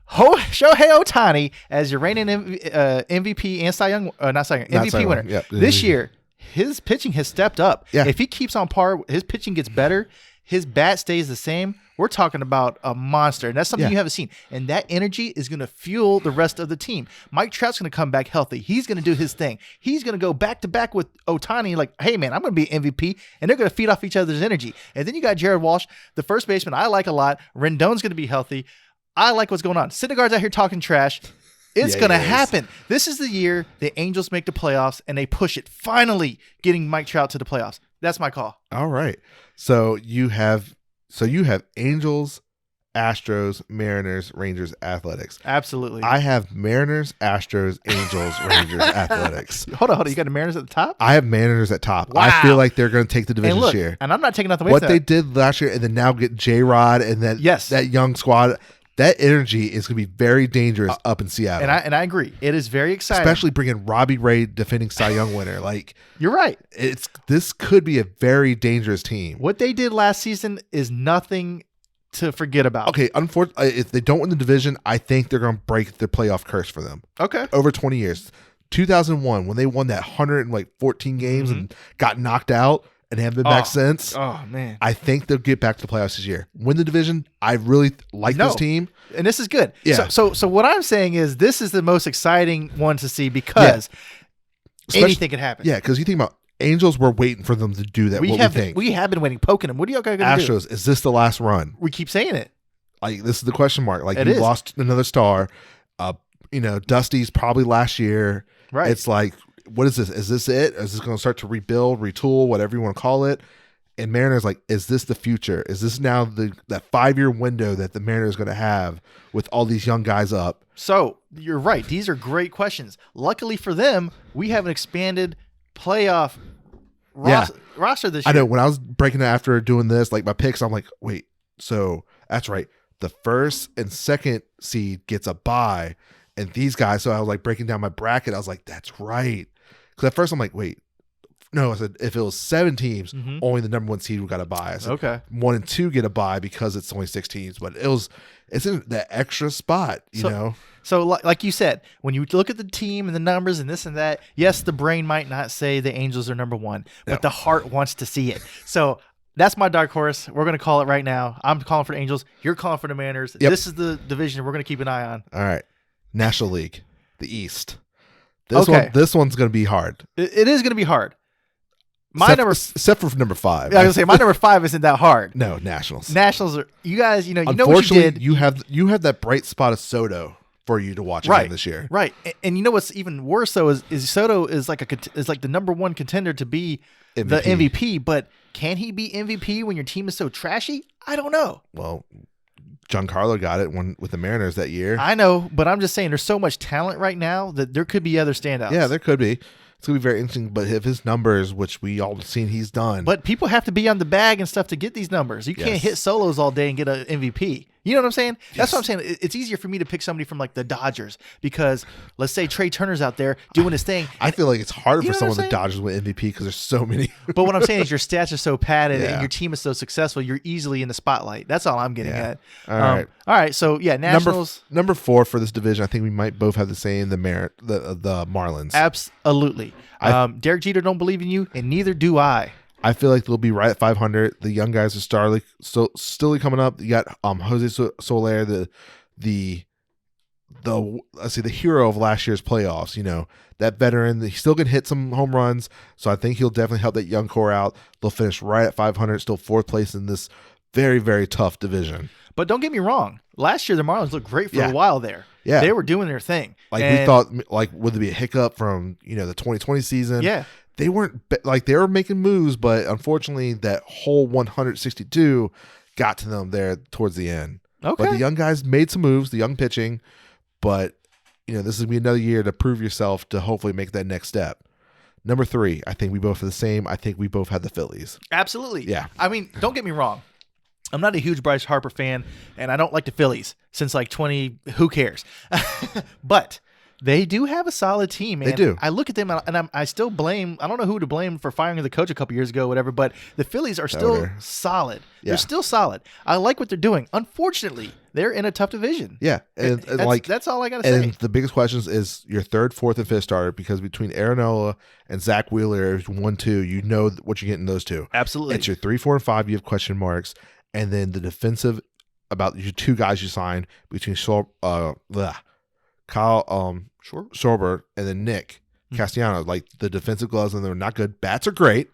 Shohei Ohtani as your reigning MVP and MVP winner. Yep. This year, his pitching has stepped up. Yeah. If he keeps on par, his pitching gets better. His bat stays the same. We're talking about a monster, and that's something you haven't seen. And that energy is going to fuel the rest of the team. Mike Trout's going to come back healthy. He's going to do his thing. He's going to go back-to-back with Ohtani like, hey, man, I'm going to be MVP, and they're going to feed off each other's energy. And then you got Jared Walsh, the first baseman I like a lot. Rendon's going to be healthy. I like what's going on. Syndergaard's out here talking trash. It's going to happen. This is the year the Angels make the playoffs, and they push it, finally getting Mike Trout to the playoffs. That's my call. All right. So you have Angels, Astros, Mariners, Rangers, Athletics. Absolutely. I have Mariners, Astros, Angels, Rangers, Athletics. Hold on. You got the Mariners at the top? I have Mariners at top. Wow. I feel like they're going to take the division this year. And I'm not taking nothing away from that. What they did last year, and then now get J-Rod and that young squad. That energy is going to be very dangerous up in Seattle. And I agree. It is very exciting. Especially bringing Robbie Ray, defending Cy Young winner. You're right. This could be a very dangerous team. What they did last season is nothing to forget about. Okay, unfortunately, if they don't win the division, I think they're going to break the playoff curse for them. Okay. Over 20 years. 2001, when they won that 114 games and got knocked out, and haven't been back since. Oh, man. I think they'll get back to the playoffs this year. Win the division. I really like this team. And this is good. Yeah. So what I'm saying is this is the most exciting one to see because anything can happen. Yeah, because you think about Angels, we're waiting for them to do that. We have been waiting, poking them. What are y'all going to do? Astros, is this the last run? We keep saying it. This is the question mark. You lost another star. Dusty's probably last year. Right. It's what is this? Is this it? Is this going to start to rebuild, retool, whatever you want to call it? And Mariners is this the future? Is this now that 5-year window that the Mariners going to have with all these young guys up? So you're right. These are great questions. Luckily for them, we have an expanded playoff roster this year. I know. When I was breaking it after doing this, my picks, I'm like, wait, so that's right. The first and second seed gets a bye, and these guys. So I was breaking down my bracket. I was like, that's right. Because at first I'm like, wait, no. I said if it was 7 teams, only the number 1 seed got a bye. I said, okay. 1 and 2 get a bye because it's only 6 teams. But it was It's in that extra spot, you know. So like you said, when you look at the team and the numbers and this and that, yes, the brain might not say the Angels are number one, but the heart wants to see it. So that's my dark horse. We're going to call it right now. I'm calling for the Angels. You're calling for the Mariners. Yep. This is the division we're going to keep an eye on. All right. National League, the East. This one's going to be hard. It is going to be hard. Except for number 5. I was going to say my number 5 isn't that hard. No, Nationals. Nationals are you guys. You know what you did. You have that bright spot of Soto for you to watch again this year. Right. And you know what's even worse though is Soto is like the number one contender to be MVP. The MVP, but can he be MVP when your team is so trashy? I don't know. Well, Giancarlo got it with the Mariners that year. I know, but I'm just saying there's so much talent right now that there could be other standouts. Yeah, there could be. It's going to be very interesting, but if his numbers, which we all seen he's done. But people have to be on the bag and stuff to get these numbers. You can't hit solos all day and get an MVP. You know what I'm saying? That's what I'm saying. It's easier for me to pick somebody from like the Dodgers because let's say Trey Turner's out there doing his thing. I feel like it's harder for someone the Dodgers win MVP because there's so many. But what I'm saying is your stats are so padded and your team is so successful, you're easily in the spotlight. That's all I'm getting at. All right. So yeah, Nationals. Number 4 for this division. I think we might both have the same. The Marlins. Absolutely. Derek Jeter don't believe in you, and neither do I. I feel like they'll be right at 500. The young guys are still coming up. You got Jose Soler, the hero of last year's playoffs. You know, that veteran. He still can hit some home runs, so I think he'll definitely help that young core out. They'll finish right at 500, still 4th place in this very, very tough division. But don't get me wrong. Last year the Marlins looked great for a while there. Yeah, they were doing their thing. We thought, would there be a hiccup from the 2020 season? Yeah. They weren't they were making moves, but unfortunately that whole 162 got to them there towards the end. Okay. But the young guys made some moves, the young pitching, but this is going to be another year to prove yourself to hopefully make that next step. Number 3, I think we both are the same. I think we both had the Phillies. Absolutely. Yeah. I mean, don't get me wrong. I'm not a huge Bryce Harper fan, and I don't like the Phillies since who cares? But they do have a solid team, man. They do. I look at them, and I still blame – I don't know who to blame for firing the coach a couple years ago or whatever, but the Phillies are still solid. Yeah. They're still solid. I like what they're doing. Unfortunately, they're in a tough division. Yeah. And that's all I got to say. And the biggest question is your 3rd, 4th, and 5th starter, because between Aaron Nola and Zach Wheeler, 1-2, you know what you're getting those two. Absolutely. It's your 3, 4, and 5, you have question marks. And then the defensive about your 2 guys you signed between Kyle Schwarber and then Nick Castellanos. Like the defensive gloves, and they're not good. Bats are great,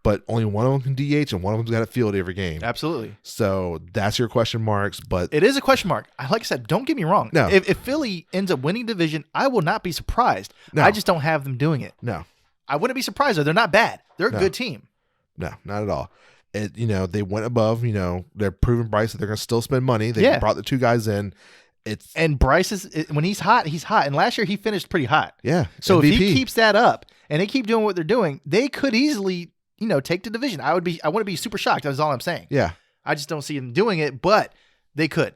but only one of them can DH and one of them's got to field every game. Absolutely. So that's your question marks. But it is a question mark. Like I said, don't get me wrong. No. If Philly ends up winning division, I will not be surprised. No. I just don't have them doing it. No. I wouldn't be surprised though. They're not bad. They're a good team. No, not at all. They went above. They're proving Bryce that they're going to still spend money. They brought the 2 guys in. And Bryce when he's hot, he's hot. And last year he finished pretty hot. Yeah. So MVP. if he keeps that up and they keep doing what they're doing, they could easily, take the division. I wouldn't be super shocked. That's all I'm saying. Yeah. I just don't see them doing it, but they could.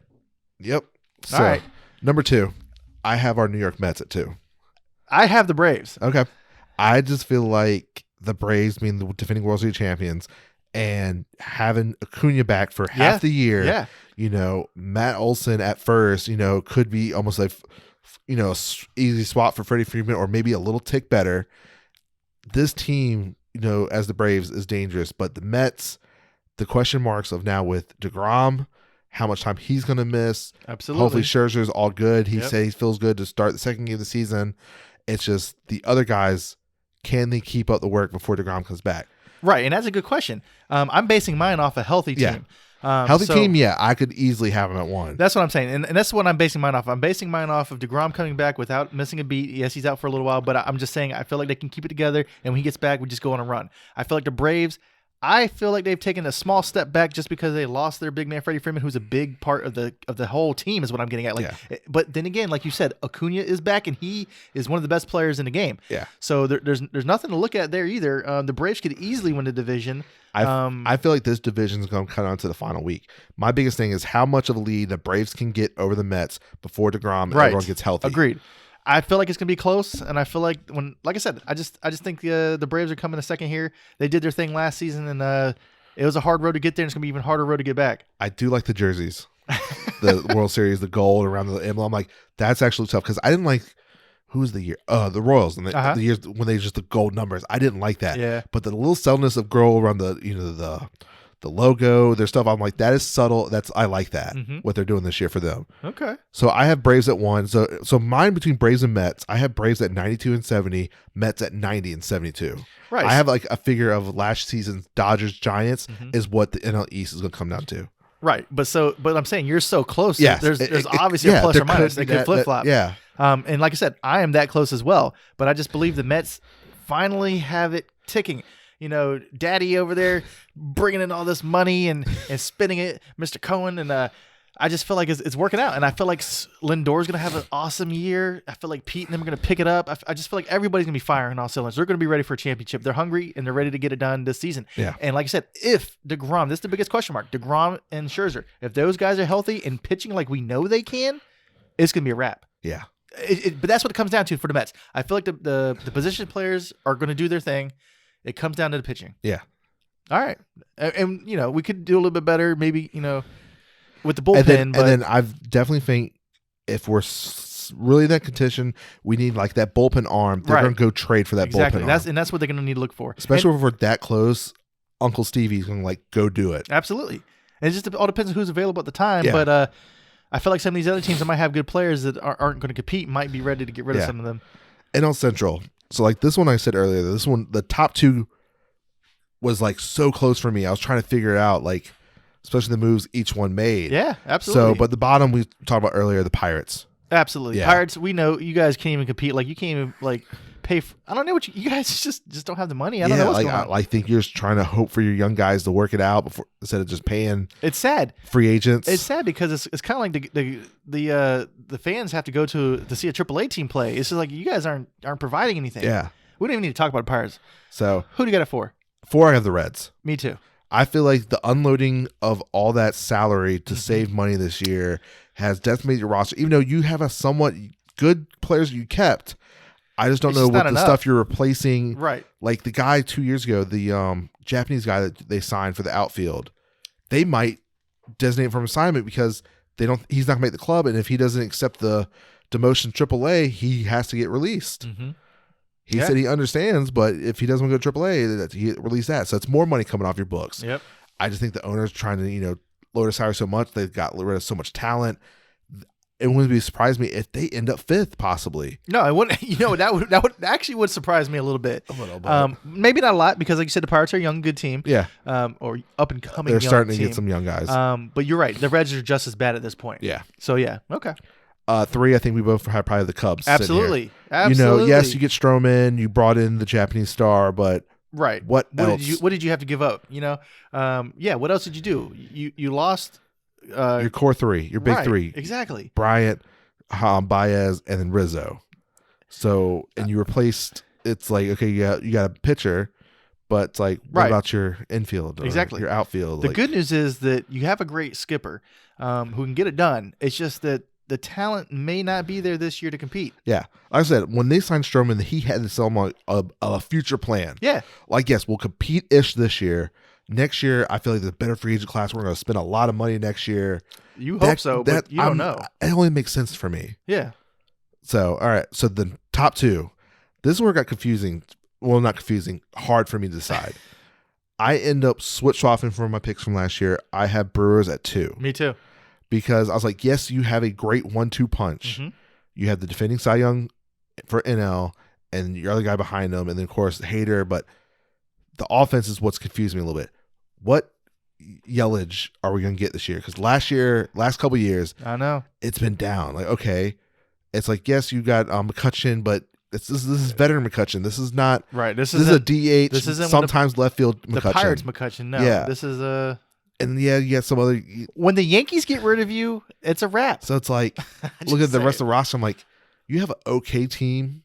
Yep. So, all right. Number 2, I have our New York Mets at 2. I have the Braves. Okay. I just feel like the Braves being the defending World Series champions and having Acuna back for half the year. Yeah. Matt Olson at first, could be almost like, easy swap for Freddie Freeman or maybe a little tick better. This team, as the Braves is dangerous, but the Mets, the question marks of now with DeGrom, how much time he's going to miss. Absolutely. Hopefully Scherzer's all good. He said he feels good to start the second game of the season. It's just the other guys, can they keep up the work before DeGrom comes back? Right, and that's a good question. I'm basing mine off a healthy team. Healthy team, I could easily have them at 1. That's what I'm saying, and that's what I'm basing mine off. I'm basing mine off of DeGrom coming back without missing a beat. Yes, he's out for a little while, but I'm just saying I feel like they can keep it together, and when he gets back, we just go on a run. I feel like the Braves, I feel like they've taken a small step back just because they lost their big man Freddie Freeman, who's a big part of the whole team, is what I'm getting at. But then again, like you said, Acuna is back, and he is one of the best players in the game. Yeah. So there's nothing to look at there either. The Braves could easily win the division. I feel like this division is going to cut on to the final week. My biggest thing is how much of a lead the Braves can get over the Mets before DeGrom and everyone gets healthy. Agreed. I feel like it's gonna be close, and I feel like like I said, I just think the Braves are coming a second here. They did their thing last season, and it was a hard road to get there, and it's gonna be even harder road to get back. I do like the jerseys. the World Series, the gold around the emblem. I'm like, that's actually tough because I didn't like. Who was the year? The Royals and the years when they just the gold numbers. I didn't like that. Yeah. But the little subtleness of gold around the the logo, their stuff. I'm like, that is subtle. I like that. What they're doing this year for them. Okay. So I have Braves at 1. So mine between Braves and Mets, I have Braves at 92 and 70, Mets at 90 and 72. Right. I have like a figure of last season's Dodgers Giants is what the NL East is going to come down to. Right. But I'm saying you're so close. Yeah. There's obviously a plus or minus. They could flip flop. Yeah. And like I said, I am that close as well. But I just believe the Mets finally have it ticking. You know, Daddy over there bringing in all this money and spending it, Mr. Cohen, and I just feel like it's working out. And I feel like Lindor's going to have an awesome year. I feel like Pete and them are going to pick it up. I just feel like everybody's going to be firing all cylinders. They're going to be ready for a championship. They're hungry, and they're ready to get it done this season. Yeah. And like I said, if DeGrom, this is the biggest question mark, DeGrom and Scherzer, if those guys are healthy and pitching like we know they can, it's going to be a wrap. Yeah. But that's what it comes down to for the Mets. I feel like the position players are going to do their thing. It comes down to the pitching. Yeah. All right. And you know, we could do a little bit better, maybe, you know, with the bullpen. And then I've definitely think if we're really in that contention, we need like that bullpen arm. They're going to go trade for that bullpen arm. And that's what they're going to need to look for. Especially if we're that close, Uncle Stevie's going to like go do it. Absolutely. And it just all depends on who's available at the time. Yeah. But I feel like some of these other teams that might have good players that aren't going to compete might be ready to get rid of some of them. NL Central. So like this one I said earlier, this one, the top two was like so close for me. I was trying to figure it out, like especially the moves each one made. Yeah, absolutely. So, but the bottom we talked about earlier, the Pirates. Absolutely. Yeah. Pirates, we know you guys can't even compete. Like you can't even like pay for, I don't know what you guys just don't have the money. I don't know what's going on. I think you're just trying to hope for your young guys to work it out before instead of just paying. It's sad. Free agents. It's sad because it's kind of like the fans have to go to see a AAA team play. It's just like you guys aren't providing anything. Yeah. We don't even need to talk about Pirates. So who do you got it for? 4, I have the Reds. Me too. I feel like the unloading of all that salary to save money this year has decimated your roster. Even though you have a somewhat good players you kept, I just don't know what the stuff you're replacing. Right. Like the guy 2 years ago, the Japanese guy that they signed for the outfield, they might designate from assignment because he's not gonna make the club, and if he doesn't accept the demotion AAA, he has to get released. He said he understands, but if he doesn't want to go to AAA, he release that. So it's more money coming off your books. Yep. I just think the owner's trying to, lower the salary so much. They've got rid of so much talent. It wouldn't surprise me if they end up 5th, possibly. No, I wouldn't. That would actually surprise me a little bit. A little bit. Maybe not a lot because, like you said, the Pirates are a young, good team. Yeah. Or up and coming. They're starting team. to get some young guys. But you're right. The Reds are just as bad at this point. Yeah. So yeah. Okay. 3, I think we both have probably the Cubs. Absolutely. Absolutely. Yes, you get Stroman, you brought in the Japanese star, but right. What else? What did you have to give up? What else did you do? You lost your core 3, your big 3. Exactly. Bryant, Baez, and then Rizzo. So, and you replaced, it's like, okay, you got a pitcher, but it's like, what about your infield? Exactly. Your outfield? The good news is that you have a great skipper who can get it done. It's just that the talent may not be there this year to compete. Yeah. Like I said, when they signed Stroman, he had to sell him a future plan. Yeah. Like, yes, we'll compete-ish this year. Next year, I feel like there's a better free agent class. We're going to spend a lot of money next year. You hope so, but you don't know. It only makes sense for me. Yeah. So, all right. So the top 2. This is where it got confusing. Well, not confusing. Hard for me to decide. I end up switch-swapping from my picks from last year. I have Brewers at 2. Me too. Because I was like, yes, you have a great 1-2 punch. You have the defending Cy Young for NL and your other guy behind them, and then, of course, Hader. But the offense is what's confusing me a little bit. What yellage are we going to get this year? Because last couple of years, I know it's been down. Like, okay, it's like, yes, you got McCutcheon, but this is veteran McCutcheon. This is not right. This is a DH. This isn't sometimes left field McCutcheon. The Pirates McCutcheon. No, yeah. This is a. And yeah, you got some other. When the Yankees get rid of you, it's a wrap. So it's like, look at the rest of the roster. I'm like, you have an okay team.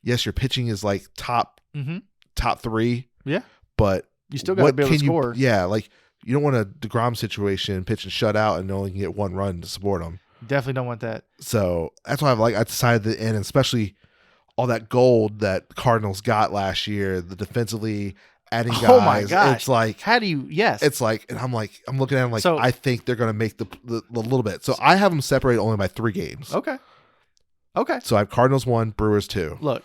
Yes, your pitching is like top 3. Yeah, but you still got to be able to score. Yeah, like you don't want a DeGrom situation, pitch and shut out, and only can get 1 run to support them. Definitely don't want that. So that's why I decided to end, especially all that gold that Cardinals got last year, the defensively. adding guys. Oh my gosh. It's like, how do you? Yes. it's like, and I'm looking at them like, So- I think they're going to make the little bit. So I have them separated only by 3 games. Okay. So I have Cardinals 1, Brewers 2. Look.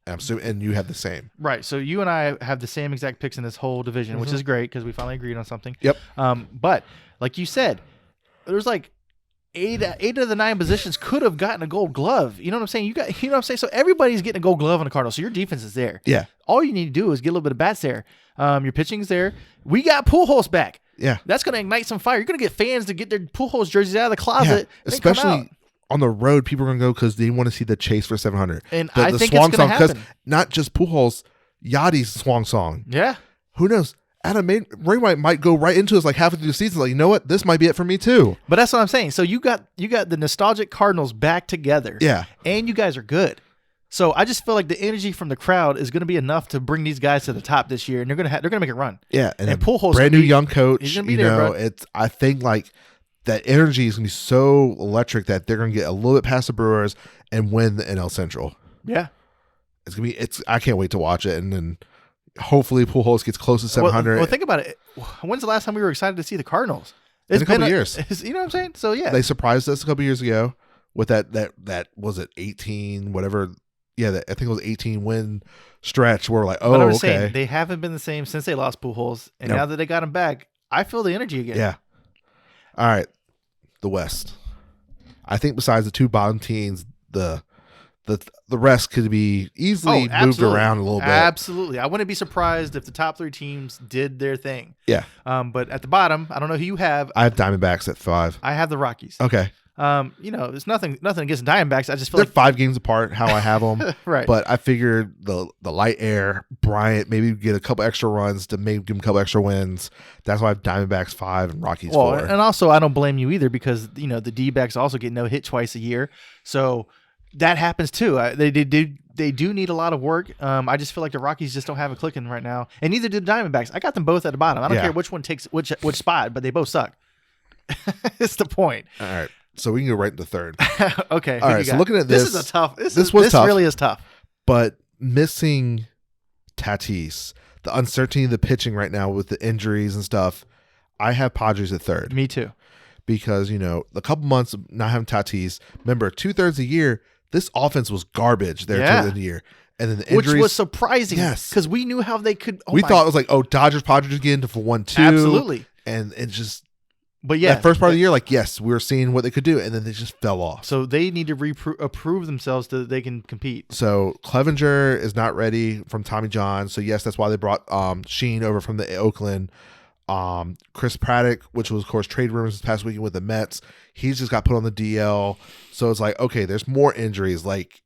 And you have the same. Right. So you and I have the same exact picks in this whole division, which is great because we finally agreed on something. Yep. But like you said, there's like eight of the 9 positions could have gotten a Gold Glove. You know what I'm saying? You know what I'm saying? So everybody's getting a Gold Glove on the Cardinals. So your defense is there. Yeah. All you need to do is get a little bit of bats there. Your pitching's there. We got Pujols back. Yeah. That's going to ignite some fire. You're going to get fans to get their Pujols jerseys out of the closet. Yeah. and come out. Especially on the road, people are going to go because they want to see the chase for 700. And the I think swan it's going to song, happen. not just Pujols, Yachty's swan song. Yeah. Who knows? Adam Wainwright might go right into us like halfway through the season. Like, you know what? This might be it for me too. But that's what I'm saying. So you got the nostalgic Cardinals back together. Yeah. And you guys are good. So I just feel like the energy from the crowd is going to be enough to bring these guys to the top this year, and they're going to make it run. Yeah, and Pujols brand new young coach. He's going to be there, bro. I think like that energy is going to be so electric that they're going to get a little bit past the Brewers and win the NL Central. Yeah. It's going to be. I can't wait to watch it, and then hopefully Pujols gets close to 700. Well, think about it. When's the last time we were excited to see the Cardinals? It's been a couple years. You know what I'm saying? So yeah, they surprised us a couple years ago with that was it 18 whatever. Yeah, I think it was 18 win stretch where we're like, oh, but I'm okay. saying they haven't been the same since they lost Pujols, and now that they got him back, I feel the energy again. Yeah. All right, the West. I think besides the 2 bottom teams, the rest could be easily moved around a little bit. Absolutely, I wouldn't be surprised if the top 3 teams did their thing. Yeah. But at the bottom, I don't know who you have. I have Diamondbacks at 5. I have the Rockies. Okay. It's nothing against Diamondbacks. I just feel they're like 5 games apart. How I have them, right? But I figured the light air, Bryant, maybe get a couple extra runs to maybe give him a couple extra wins. That's why I have Diamondbacks 5 and Rockies 4. And also I don't blame you either because the D-backs also get no hit twice a year, so that happens too. They do need a lot of work. I just feel like the Rockies just don't have it clicking right now, and neither do the Diamondbacks. I got them both at the bottom. I don't care which one takes which spot, but they both suck. It's the point. All right. So we can go right into third. Okay. All right. So looking at this, this is a tough. This tough, really is tough. But missing Tatis, the uncertainty of the pitching right now with the injuries and stuff, I have Padres at third. Me too. Because a couple months of not having Tatis. Remember, 2/3 of the year, this offense was garbage there towards the end of the year, and then the injuries, which was surprising. Yes, because we knew how they could. We thought it was like, Dodgers, Padres get into for 1-2, absolutely, and it just. But yeah, that first part of the year, yes, we were seeing what they could do, and then they just fell off. So they need to approve themselves so that they can compete. So Clevenger is not ready from Tommy John. So yes, that's why they brought Sheen over from the Oakland. Chris Paddock, which was of course trade rumors this past weekend with the Mets, he's just got put on the DL. So it's like, okay, there's more injuries. Like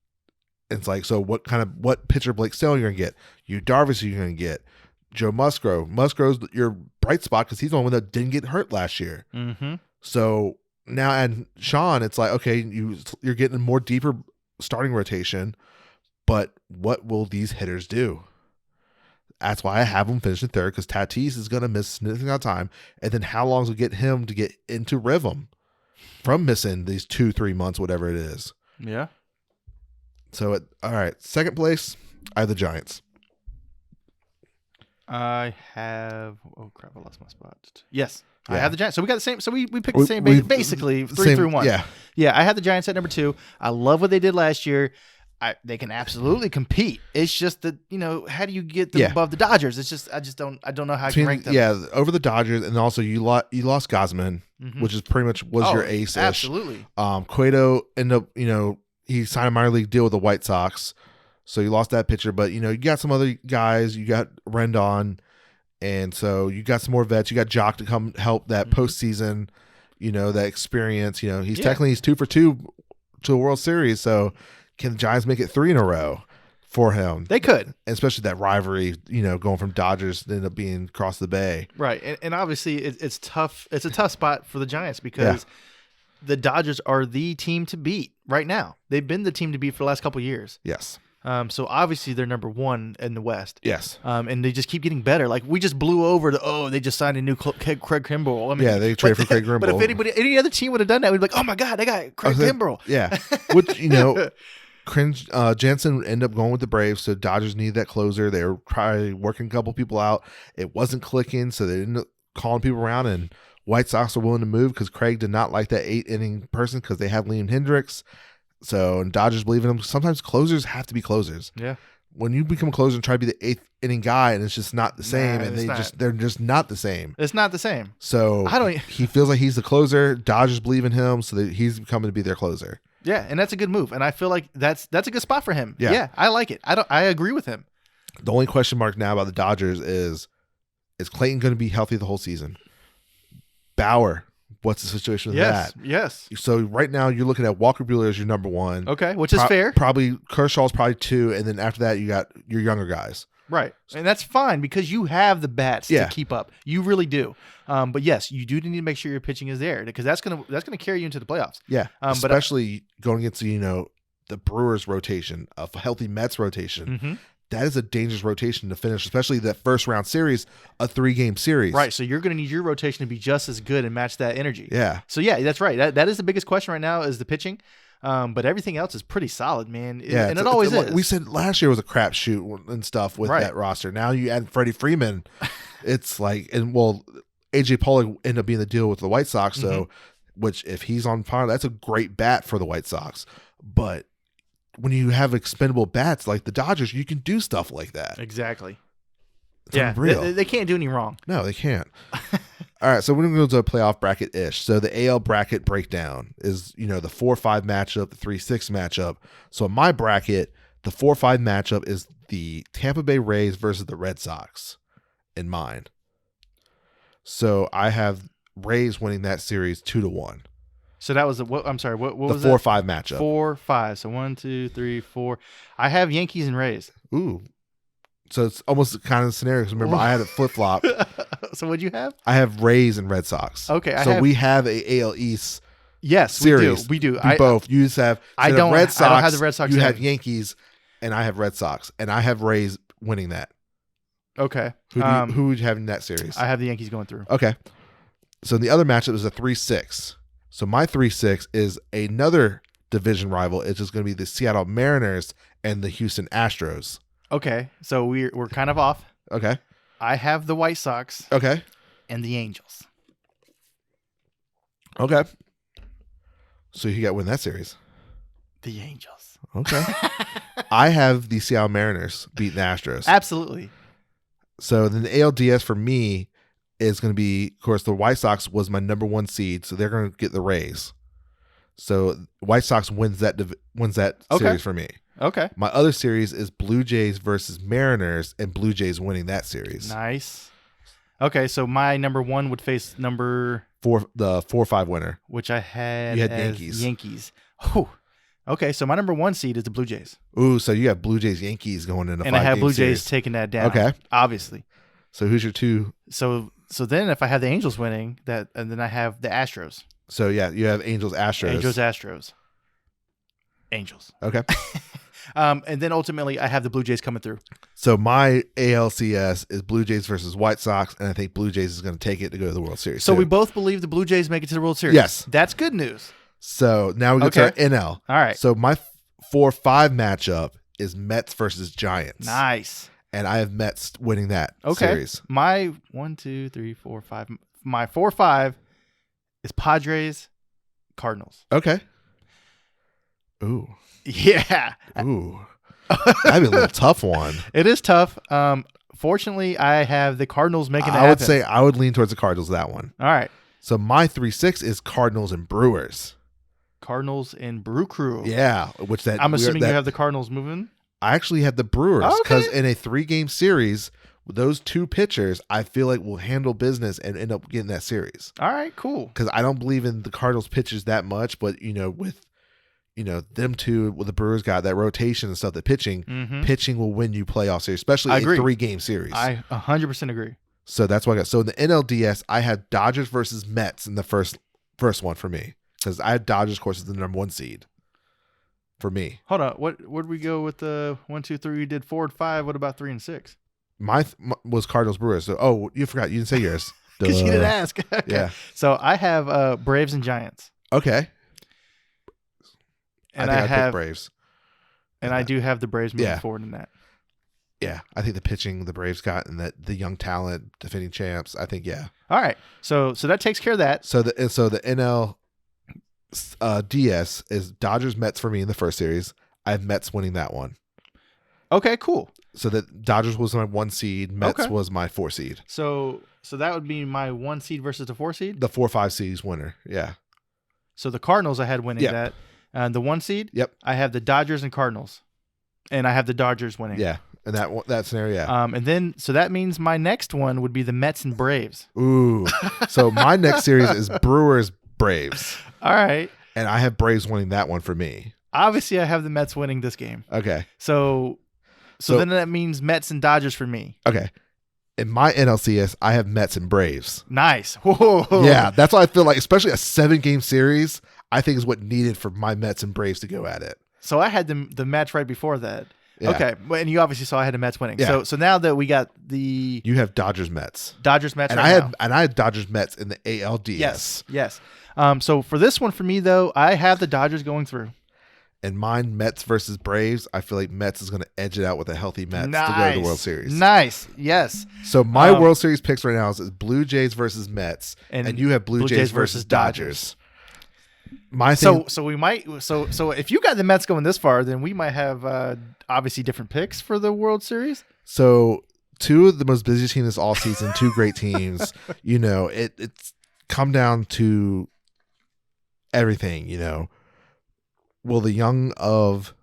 it's like, so what pitcher Blake Snell you're gonna get? You Darvish you're gonna get? Joe Musgrove. Musgrove's your bright spot because he's the one that didn't get hurt last year. Mm-hmm. So now and Sean, it's like, okay, you're getting a more deeper starting rotation, but what will these hitters do? That's why I have him finishing third because Tatis is going to miss significant amount of time, and then how long does it get him to get into rhythm from missing these 2-3 months, whatever it is? Yeah. So all right, second place, I have the Giants. I have. Oh crap! I lost my spot. Yes, yeah. I have the Giants. So we got the same. So we picked the same. Basically 3-1. Yeah, yeah. I had the Giants at number 2. I love what they did last year. They can absolutely compete. It's just that how do you get them above the Dodgers? It's just I don't know how I can rank them. Yeah, over the Dodgers, and also you lost Gosman, which is pretty much your ace. Absolutely. Cueto ended up he signed a minor league deal with the White Sox. So you lost that pitcher, but you got some other guys. You got Rendon, and so you got some more vets. You got Jock to come help that postseason. That experience. He's 2 for 2 to a World Series. So can the Giants make it 3 in a row for him? They could, and especially that rivalry. Going from Dodgers to end up being across the bay. Right, and obviously it's tough. It's a tough spot for the Giants because the Dodgers are the team to beat right now. They've been the team to beat for the last couple of years. Yes. So obviously they're number 1 in the West. Yes. And they just keep getting better. Like we just blew over they just signed a new Craig Kimbrell. I mean, they traded for Craig Kimbrell. But if any other team would have done that, we'd be like, oh my God, they got Craig Kimbrell. Yeah. Which Jansen would end up going with the Braves, so Dodgers needed that closer. They were probably working a couple people out. It wasn't clicking, so they ended up calling people around, and White Sox were willing to move because Craig did not like that 8-inning person because they have Liam Hendricks. So, and Dodgers believe in him. Sometimes closers have to be closers. Yeah. When you become a closer and try to be the 8th-inning guy, and it's just not the same, and they're just not the same. It's not the same. So he feels like he's the closer. Dodgers believe in him, so that he's coming to be their closer. Yeah, and that's a good move, and I feel like that's a good spot for him. Yeah, I like it. I agree with him. The only question mark now about the Dodgers is Clayton going to be healthy the whole season? Bauer, what's the situation with that? Yes. So right now you're looking at Walker Buehler as your number one. Okay, which is fair. Probably Kershaw's probably 2, and then after that you got your younger guys. Right, and that's fine because you have the bats to keep up. You really do. But yes, you do need to make sure your pitching is there because that's gonna carry you into the playoffs. Yeah, especially going against the Brewers rotation, a healthy Mets rotation. Mm-hmm. That is a dangerous rotation to finish, especially that first round series, a 3-game series. Right. So you're going to need your rotation to be just as good and match that energy. Yeah. So yeah, that's right. That is the biggest question right now is the pitching. But everything else is pretty solid, man. Yeah, and it always is. We said last year was a crapshoot and stuff with that roster. Now you add Freddie Freeman. It's like, AJ Pollock ended up being the deal with the White Sox. So, which if he's on par, that's a great bat for the White Sox. But when you have expendable bats like the Dodgers, you can do stuff like that. Exactly. It's unreal. They can't do any wrong. No, they can't. All right, so we're going to go to a playoff bracket-ish. So the AL bracket breakdown is, the 4-5 matchup, the 3-6 matchup. So in my bracket, the 4-5 matchup is the Tampa Bay Rays versus the Red Sox in mine. So I have Rays winning that series 2-1. So that was what? I'm sorry. What was the 4-5 matchup? 4-5. So 1, 2, 3, 4. I have Yankees and Rays. Ooh. So it's almost kind of the scenario. Because remember, I had a flip flop. So what'd you have? I have Rays and Red Sox. Okay. We have a AL East. Yes, series. We do. Both. You just have. I don't Red Sox. I don't have the Red Sox. You have Yankees, and I have Red Sox, and I have Rays winning that. Okay. Who would you have in that series? I have the Yankees going through. Okay. So the other matchup is a 3-6. So my 3-6 is another division rival. It's just going to be the Seattle Mariners and the Houston Astros. Okay. So we're kind of off. Okay. I have the White Sox. Okay. And the Angels. Okay. So you got to win that series. The Angels. Okay. I have the Seattle Mariners beating the Astros. Absolutely. So then the ALDS for me is going to be, of course, the White Sox was my number 1 seed, so they're going to get the Rays. So White Sox wins that series for me. Okay. My other series is Blue Jays versus Mariners, and Blue Jays winning that series. Nice. Okay, so my number 1 would face number 4, the 4-5 winner, which I had. You had as Yankees. Yankees. Oh. Okay, so my number 1 seed is the Blue Jays. Ooh, so you have Blue Jays Yankees going into 5-game and I have Blue series. Jays taking that down. Okay, obviously. So who's your 2? So then if I have the Angels winning that, and then I have the Astros. So yeah, you have Angels Astros. Angels. Okay. And then ultimately I have the Blue Jays coming through. So my ALCS is Blue Jays versus White Sox, and I think Blue Jays is going to take it to go to the World Series. So we both believe the Blue Jays make it to the World Series. Yes. That's good news. So now we go to our NL. All right. So my 4-5 matchup is Mets versus Giants. Nice. And I have Mets winning that series. My 1, 2, 3, 4, 5. My 4-5 is Padres, Cardinals. Okay. Ooh. Yeah. Ooh. That'd be a little tough one. It is tough. Fortunately, I have the Cardinals making it I would happen. say I would lean towards the Cardinals that one. All right. So my 3-6 is Cardinals and Brewers. Cardinals and Brew Crew. Yeah. I'm assuming you have the Cardinals moving. I actually have the Brewers because in a 3-game series, with those 2 pitchers, I feel like will handle business and end up getting that series. All right, cool. Because I don't believe in the Cardinals pitchers that much, but with them 2, with the Brewers got that rotation and stuff, the pitching will win you playoff series, especially a 3-game series. I 100% agree. So that's what I got. So in the NLDS, I had Dodgers versus Mets in the first one for me because I had Dodgers, of course, as the number 1 seed. For me, hold on. What did we go with the 1, 2, 3? We did 4 and 5. What about 3 and 6? My was Cardinals Brewers. So you forgot. You didn't say yours because you didn't ask. Okay. Yeah. So I have Braves and Giants. Okay. And I think I have picked Braves. And I do have the Braves moving Yeah. forward in that. Yeah, I think the pitching the Braves got and that the young talent, defending champs, I think All right. So that takes care of that. So the NL DS is Dodgers Mets for me in the first series. I have Mets winning that one. Okay, cool. So that Dodgers was my 1 seed, Mets was my 4 seed. So that would be my 1 seed versus the 4 seed? The 4-5 seeds winner. Yeah. So the Cardinals I had winning that. The 1 seed? Yep. I have the Dodgers and Cardinals. And I have the Dodgers winning. Yeah. And that scenario, yeah. And then so that means my next one would be the Mets and Braves. Ooh. So my next series is Brewers Braves. All right. And I have Braves winning that one for me. Obviously, I have the Mets winning this game. Okay. So then that means Mets and Dodgers for me. Okay. In my NLCS, I have Mets and Braves. Nice. Whoa. Yeah, that's why I feel like, especially a 7-game series, I think is what needed for my Mets and Braves to go at it. So I had the match right before that. Yeah. Okay, and you obviously saw I had the Mets winning. Yeah. So now that we got the You have Dodgers Mets. Dodgers Mets, And right I had Dodgers Mets in the ALDS. Yes. So for this one for me though, I have the Dodgers going through. And mine, Mets versus Braves, I feel like Mets is going to edge it out with a healthy Mets to go to the World Series. Nice. Yes. So my World Series picks right now is Blue Jays versus Mets, and you have Blue Jays versus Dodgers. My thing, so we might so if you got the Mets going this far, then we might have obviously different picks for the World Series. So 2 of the most busy teams this all season, 2 great teams. It's come down to everything. Will the young of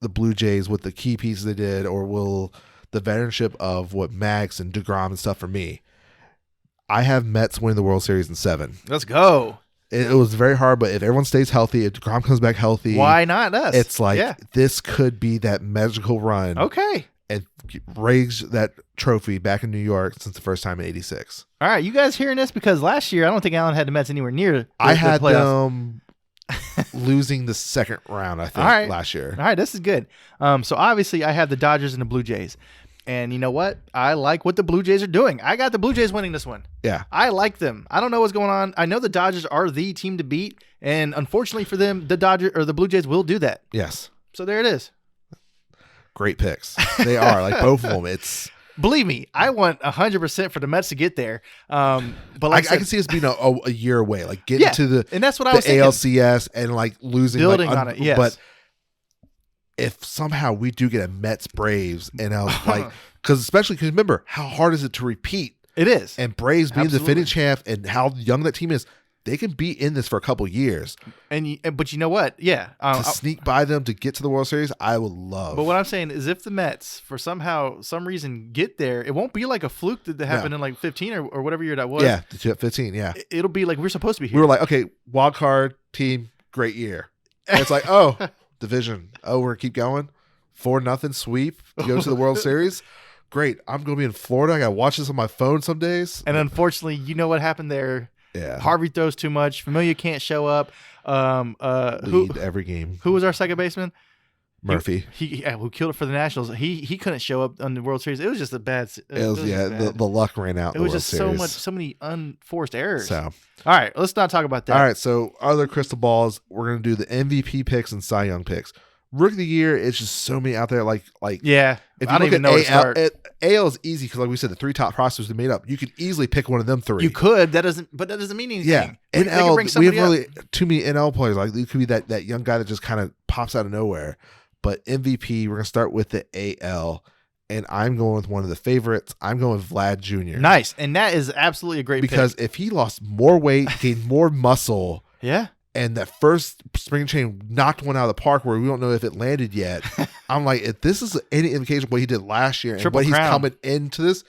the Blue Jays with the key pieces they did, or will the veteranship of what Max and DeGrom and stuff for me? I have Mets winning the World Series in 7. Let's go. It was very hard, but if everyone stays healthy, if DeGrom comes back healthy, why not us? It's like this could be that magical run. Okay. And raise that trophy back in New York since the first time in '86. All right, you guys hearing this? Because last year I don't think Allen had the Mets anywhere near. I had them losing the second round, I think, last year. All right, this is good. So obviously I have the Dodgers and the Blue Jays. And you know what? I like what the Blue Jays are doing. I got the Blue Jays winning this one. Yeah. I like them. I don't know what's going on. I know the Dodgers are the team to beat. And unfortunately for them, the Blue Jays will do that. Yes. So there it is. Great picks. They are, like both of them. It's Believe me, I want 100% for the Mets to get there. But like I can see us being a year away, like getting to the and that's what I was thinking. ALCS and like losing, building on it. Yes, but if somehow we do get a Mets Braves and like because remember how hard is it to repeat? It is, and Braves being the defending champ and how young that team is. They can be in this for a couple years, but you know what? Yeah, to sneak by them to get to the World Series, I would love. But what I'm saying is, if the Mets, for some reason, get there, it won't be like a fluke that happened in like 15 or whatever year that was. Yeah, 15. Yeah, it'll be like we're supposed to be here. We were like, okay, wild card team, great year. And it's like, oh, division. Oh, we're gonna keep going. 4-0 sweep to go to the World Series. Great. I'm gonna be in Florida. I gotta watch this on my phone some days. And unfortunately, you know what happened there. Yeah. Harvey throws too much. Familia can't show up. Lead every game. Who was our second baseman? Murphy. Who killed it for the Nationals. He couldn't show up on the World Series. It was just a bad. The luck ran out. It was just so many unforced errors. So, all right, let's not talk about that. All right, so other crystal balls. We're gonna do the MVP picks and Cy Young picks. Rookie of the year, it's just so many out there. Like yeah. If you look at AL is easy because, like we said, the 3 top prospects are made up. You could easily pick one of them 3. You could. That doesn't mean anything. Yeah. NL, we have really too many NL players. Like it could be that young guy that just kind of pops out of nowhere. But MVP, we're gonna start with the AL, and I'm going with one of the favorites. I'm going with Vlad Jr. Nice, and that is absolutely a great because pick. If he lost more weight, gained more muscle, yeah. And that first spring training knocked one out of the park where we don't know if it landed yet. I'm like, if this is any indication of what he did last year and what he's coming into this,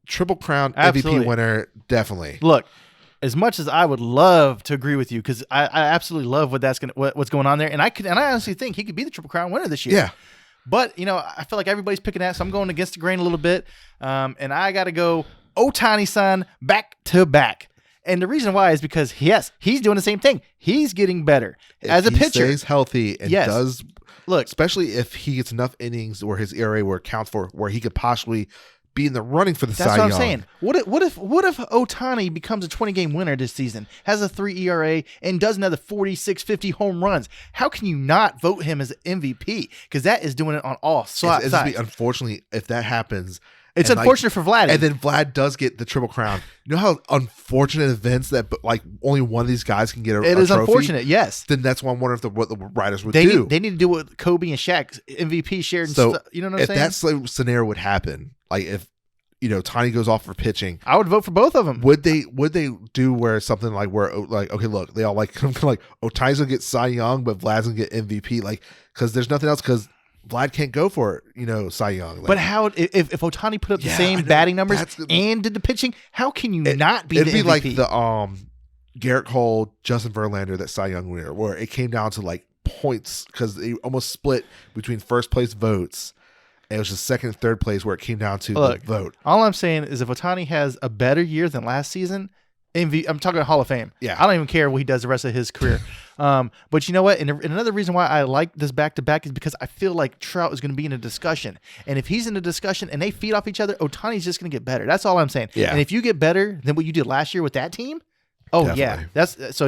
Triple Crown MVP winner, definitely. Look, as much as I would love to agree with you, because I absolutely love what's going on there, and I honestly think he could be the Triple Crown winner this year. Yeah. But I feel like everybody's picking that, so I'm going against the grain a little bit, and I got to go Ohtani-san back to back. And the reason why is because, yes, he's doing the same thing. He's getting better as a pitcher. He stays healthy and does look, especially if he gets enough innings where his ERA where it counts for where he could possibly be in the running for the Cy That's Young. what I'm saying. What if Ohtani becomes a 20-game winner this season, has a 3 ERA, and does another 46, 50 home runs? How can you not vote him as MVP? Because that is doing it on all sides. Unfortunately, if that happens, it's unfortunate for Vlad. And then Vlad does get the Triple Crown. You know how unfortunate events that like only one of these guys can get a It is trophy? Unfortunate, yes. Then that's why I'm wondering what the writers would do. They need to do what Kobe and Shaq MVP shared. So you know what I'm saying? If that scenario would happen, like if Tiny goes off for pitching, I would vote for both of them. Would they do where something like where like okay, look, they all like Otani's gonna get Cy Young, but Vlad's gonna get MVP, like because there's nothing else because Vlad can't go for it, Cy Young. Like, but how if Ohtani put up the same batting numbers and did the pitching, how can you not be the MVP? It'd be like the Garrett Cole, Justin Verlander, that Cy Young winner, where it came down to like points because they almost split between first place votes. And it was just second and third place where it came down to the vote. All I'm saying is if Ohtani has a better year than last season, I'm talking Hall of Fame. Yeah. I don't even care what he does the rest of his career. But you know what? And another reason why I like this back-to-back is because I feel like Trout is going to be in a discussion. And if he's in a discussion and they feed off each other, Ohtani's just going to get better. That's all I'm saying. Yeah. And if you get better than what you did last year with that team, definitely.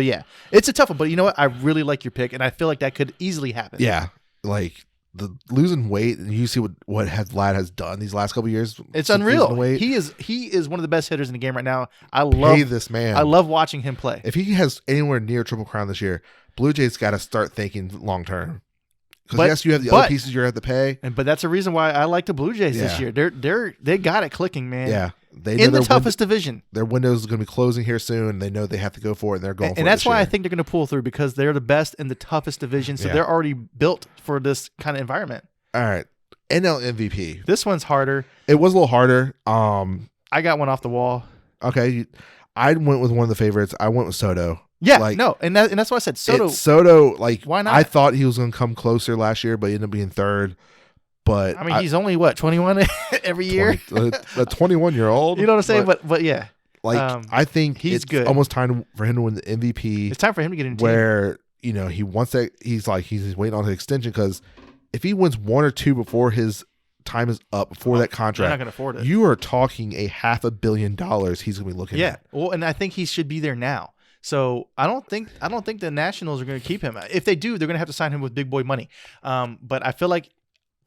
yeah. It's a tough one. But you know what? I really like your pick, and I feel like that could easily happen. Yeah. Like the losing weight, and you see what Vlad has done these last couple of years. It's unreal. He is one of the best hitters in the game right now. I love this man. I love watching him play. If he has anywhere near Triple Crown this year, Blue Jays got to start thinking long term. Because yes, you have the other pieces you have to pay, but that's the reason why I like the Blue Jays this year. They got it clicking, man. Yeah, they know in the toughest division. Their window is going to be closing here soon, and they know they have to go for it, and they're going for it. And that's why year. I think they're going to pull through because they're the best in the toughest division, so they're already built for this kind of environment. All right, NL MVP. This one's harder. It was a little harder. I got one off the wall. Okay, I went with one of the favorites. I went with Soto. Yeah, and that's why I said Soto. Soto, like, why not? I thought he was going to come closer last year, but he ended up being third. But I mean, he's only 21 every year. A 21-year-old. You know what I'm saying? But yeah, like I think he's good. Almost time for him to win the MVP. It's time for him to get into where he wants that. He's waiting on his extension because if he wins one or two before his time is up before that contract, they're not going to afford it. You are talking $500 million he's going to be looking at. Yeah, well, and I think he should be there now. So I don't think the Nationals are going to keep him. If they do, they're going to have to sign him with big boy money. But I feel like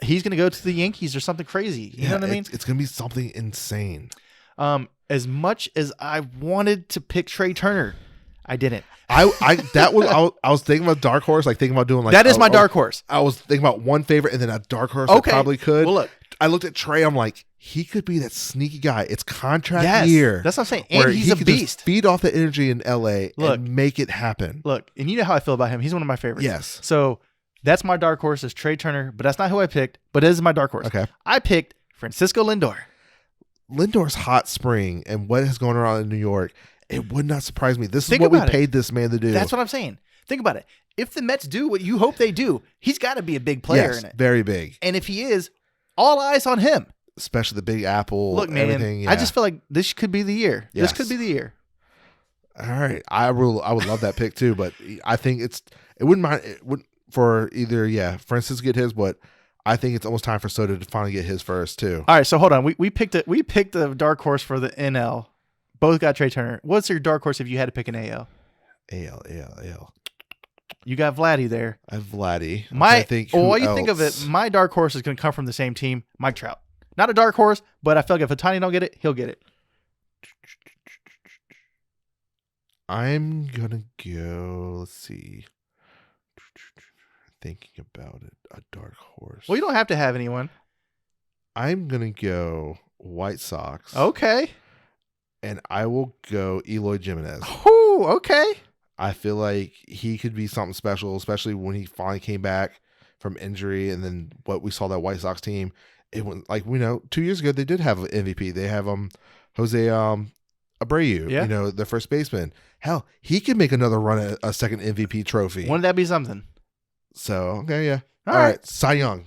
he's going to go to the Yankees or something crazy. You know what I mean? It's going to be something insane. As much as I wanted to pick Trey Turner, I didn't. I was thinking about dark horse, like thinking about doing like that is my dark horse. I was thinking about one favorite and then a dark horse that probably could. Well, look, I looked at Trey. I'm like, he could be that sneaky guy. It's contract year. That's what I'm saying. And he's a beast. Feed off the energy in LA and make it happen. Look, and you know how I feel about him. He's one of my favorites. Yes. So that's my dark horse is Trey Turner, but that's not who I picked. But it is my dark horse. Okay. I picked Francisco Lindor. Lindor's hot spring and what is going on in New York. It would not surprise me. This is what we paid this man to do. That's what I'm saying. Think about it. If the Mets do what you hope they do, he's got to be a big player in it. Very big. And if he is, all eyes on him. Especially the Big Apple. Look, man, everything. Yeah. I just feel like this could be the year. Yes. This could be the year. All right. I would love that pick too, but I think it wouldn't mind for either, Francis get his, but I think it's almost time for Soto to finally get his first too. All right, so hold on. We picked a dark horse for the NL. Both got Trey Turner. What's your dark horse if you had to pick an AL? AL. You got Vladdy there. I have Vladdy. While you think of it, my dark horse is going to come from the same team, Mike Trout. Not a dark horse, but I feel like if Ohtani don't get it, he'll get it. I'm going to go, let's see. Thinking about it, a dark horse. Well, you don't have to have anyone. I'm going to go White Sox. Okay. And I will go Eloy Jimenez. Oh, okay. I feel like he could be something special, especially when he finally came back from injury. And then what we saw that White Sox team, it went like 2 years ago they did have an MVP. They have Jose Abreu, their first baseman. Hell, he could make another run at a second MVP trophy. Wouldn't that be something? So okay, yeah. All right. Cy Young.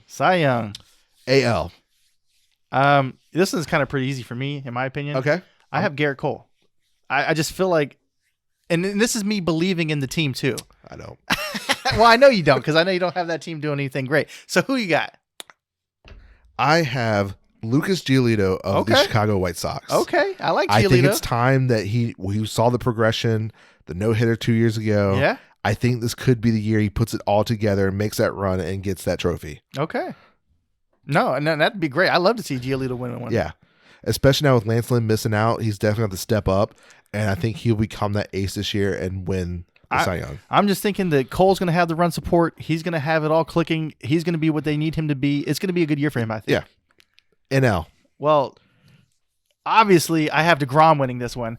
AL. This is kind of pretty easy for me, in my opinion. Okay. I have Garrett Cole. I just feel like, and this is me believing in the team too. I don't. Well, I know you don't because I know you don't have that team doing anything great. So who you got? I have Lucas Giolito of the Chicago White Sox. Okay, I like Giolito. I think it's time that he saw the progression, the no-hitter 2 years ago. Yeah. I think this could be the year he puts it all together, makes that run, and gets that trophy. Okay. No, that'd be great. I'd love to see Giolito win one. Yeah. Especially now with Lance Lynn missing out, he's definitely going to step up, and I think he'll become that ace this year and win the Cy Young. I'm just thinking that Cole's going to have the run support. He's going to have it all clicking. He's going to be what they need him to be. It's going to be a good year for him, I think. Yeah. NL. Well, obviously, I have DeGrom winning this one.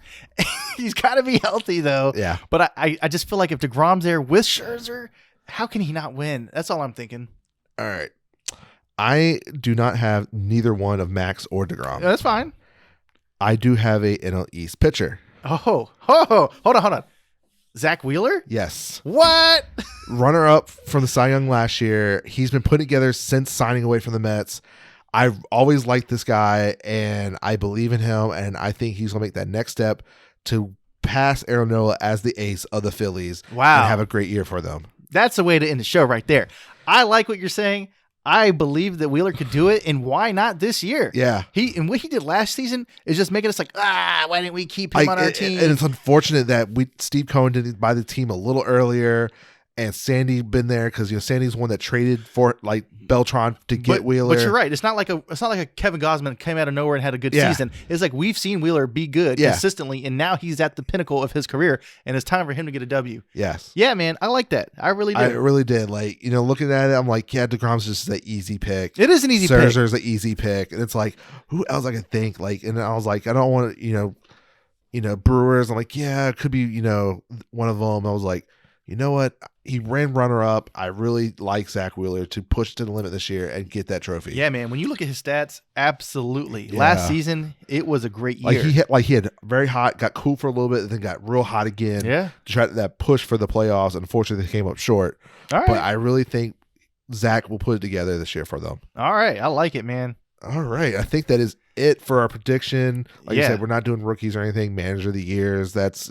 He's got to be healthy, though. Yeah. But I just feel like if DeGrom's there with Scherzer, how can he not win? That's all I'm thinking. All right. I do not have neither one of Max or DeGrom. Yeah, that's fine. I do have a NL East pitcher. Oh, hold on. Zach Wheeler? Yes. What? Runner up from the Cy Young last year. He's been put together since signing away from the Mets. I've always liked this guy, and I believe in him, and I think he's going to make that next step to pass Aaron Nola as the ace of the Phillies. Wow. And have a great year for them. That's a way to end the show right there. I like what you're saying. I believe that Wheeler could do it, and why not this year? Yeah. And what he did last season is just making us like, why didn't we keep him on our team? And it's unfortunate that Steve Cohen didn't buy the team a little earlier, and Sandy been there because Sandy's one that traded for like Beltran to get Wheeler. But you're right. It's not like a Kevin Gausman came out of nowhere and had a good season. It's like we've seen Wheeler be good consistently, and now he's at the pinnacle of his career, and it's time for him to get a W. Yes. Yeah, man. I like that. I really did. I really did. Like, looking at it, I'm like, yeah, DeGrom's just the easy pick. It is an easy pick. Scherzer's the easy pick. And it's like, who else I could think? Like, and I was like, I don't want to, Brewers. I'm like, yeah, it could be, one of them. I was like, you know what? He ran runner up. I really like Zach Wheeler to push to the limit this year and get that trophy. Yeah, man. When you look at his stats, absolutely. Yeah. Last season, it was a great year. He had very hot, got cool for a little bit, and then got real hot again. Yeah. To try that push for the playoffs. Unfortunately, they came up short. All right. But I really think Zach will put it together this year for them. All right. I like it, man. All right. I think that is it for our prediction. Like I said, we're not doing rookies or anything. Manager of the years. That's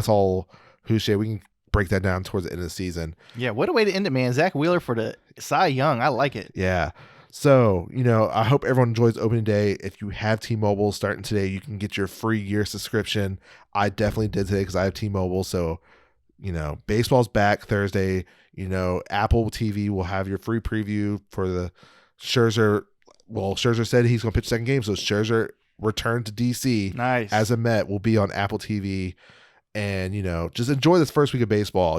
all Houche. We can break that down towards the end of the season. Yeah, what a way to end it, man. Zach Wheeler for the Cy Young. I like it. Yeah. So, I hope everyone enjoys opening day. If you have T-Mobile starting today, you can get your free year subscription. I definitely did today because I have T-Mobile. So, baseball's back Thursday. Apple TV will have your free preview for the Scherzer. Well, Scherzer said he's going to pitch second game. So Scherzer returned to DC. Nice. As a Met will be on Apple TV. And, just enjoy this first week of baseball,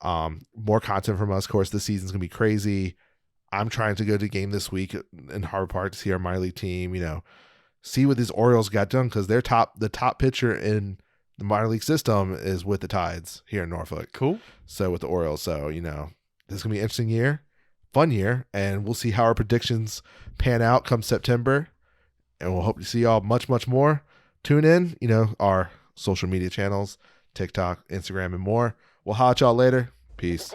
more content from us. Of course, this season's going to be crazy. I'm trying to go to a game this week in Harbor Park to see our minor league team, see what these Orioles got done because the top pitcher in the minor league system is with the Tides here in Norfolk. Cool. So with the Orioles. So, this is going to be an interesting year, fun year, and we'll see how our predictions pan out come September. And we'll hope to see y'all much, much more. Tune in, our social media channels, TikTok, Instagram, and more. We'll holler at y'all later. Peace.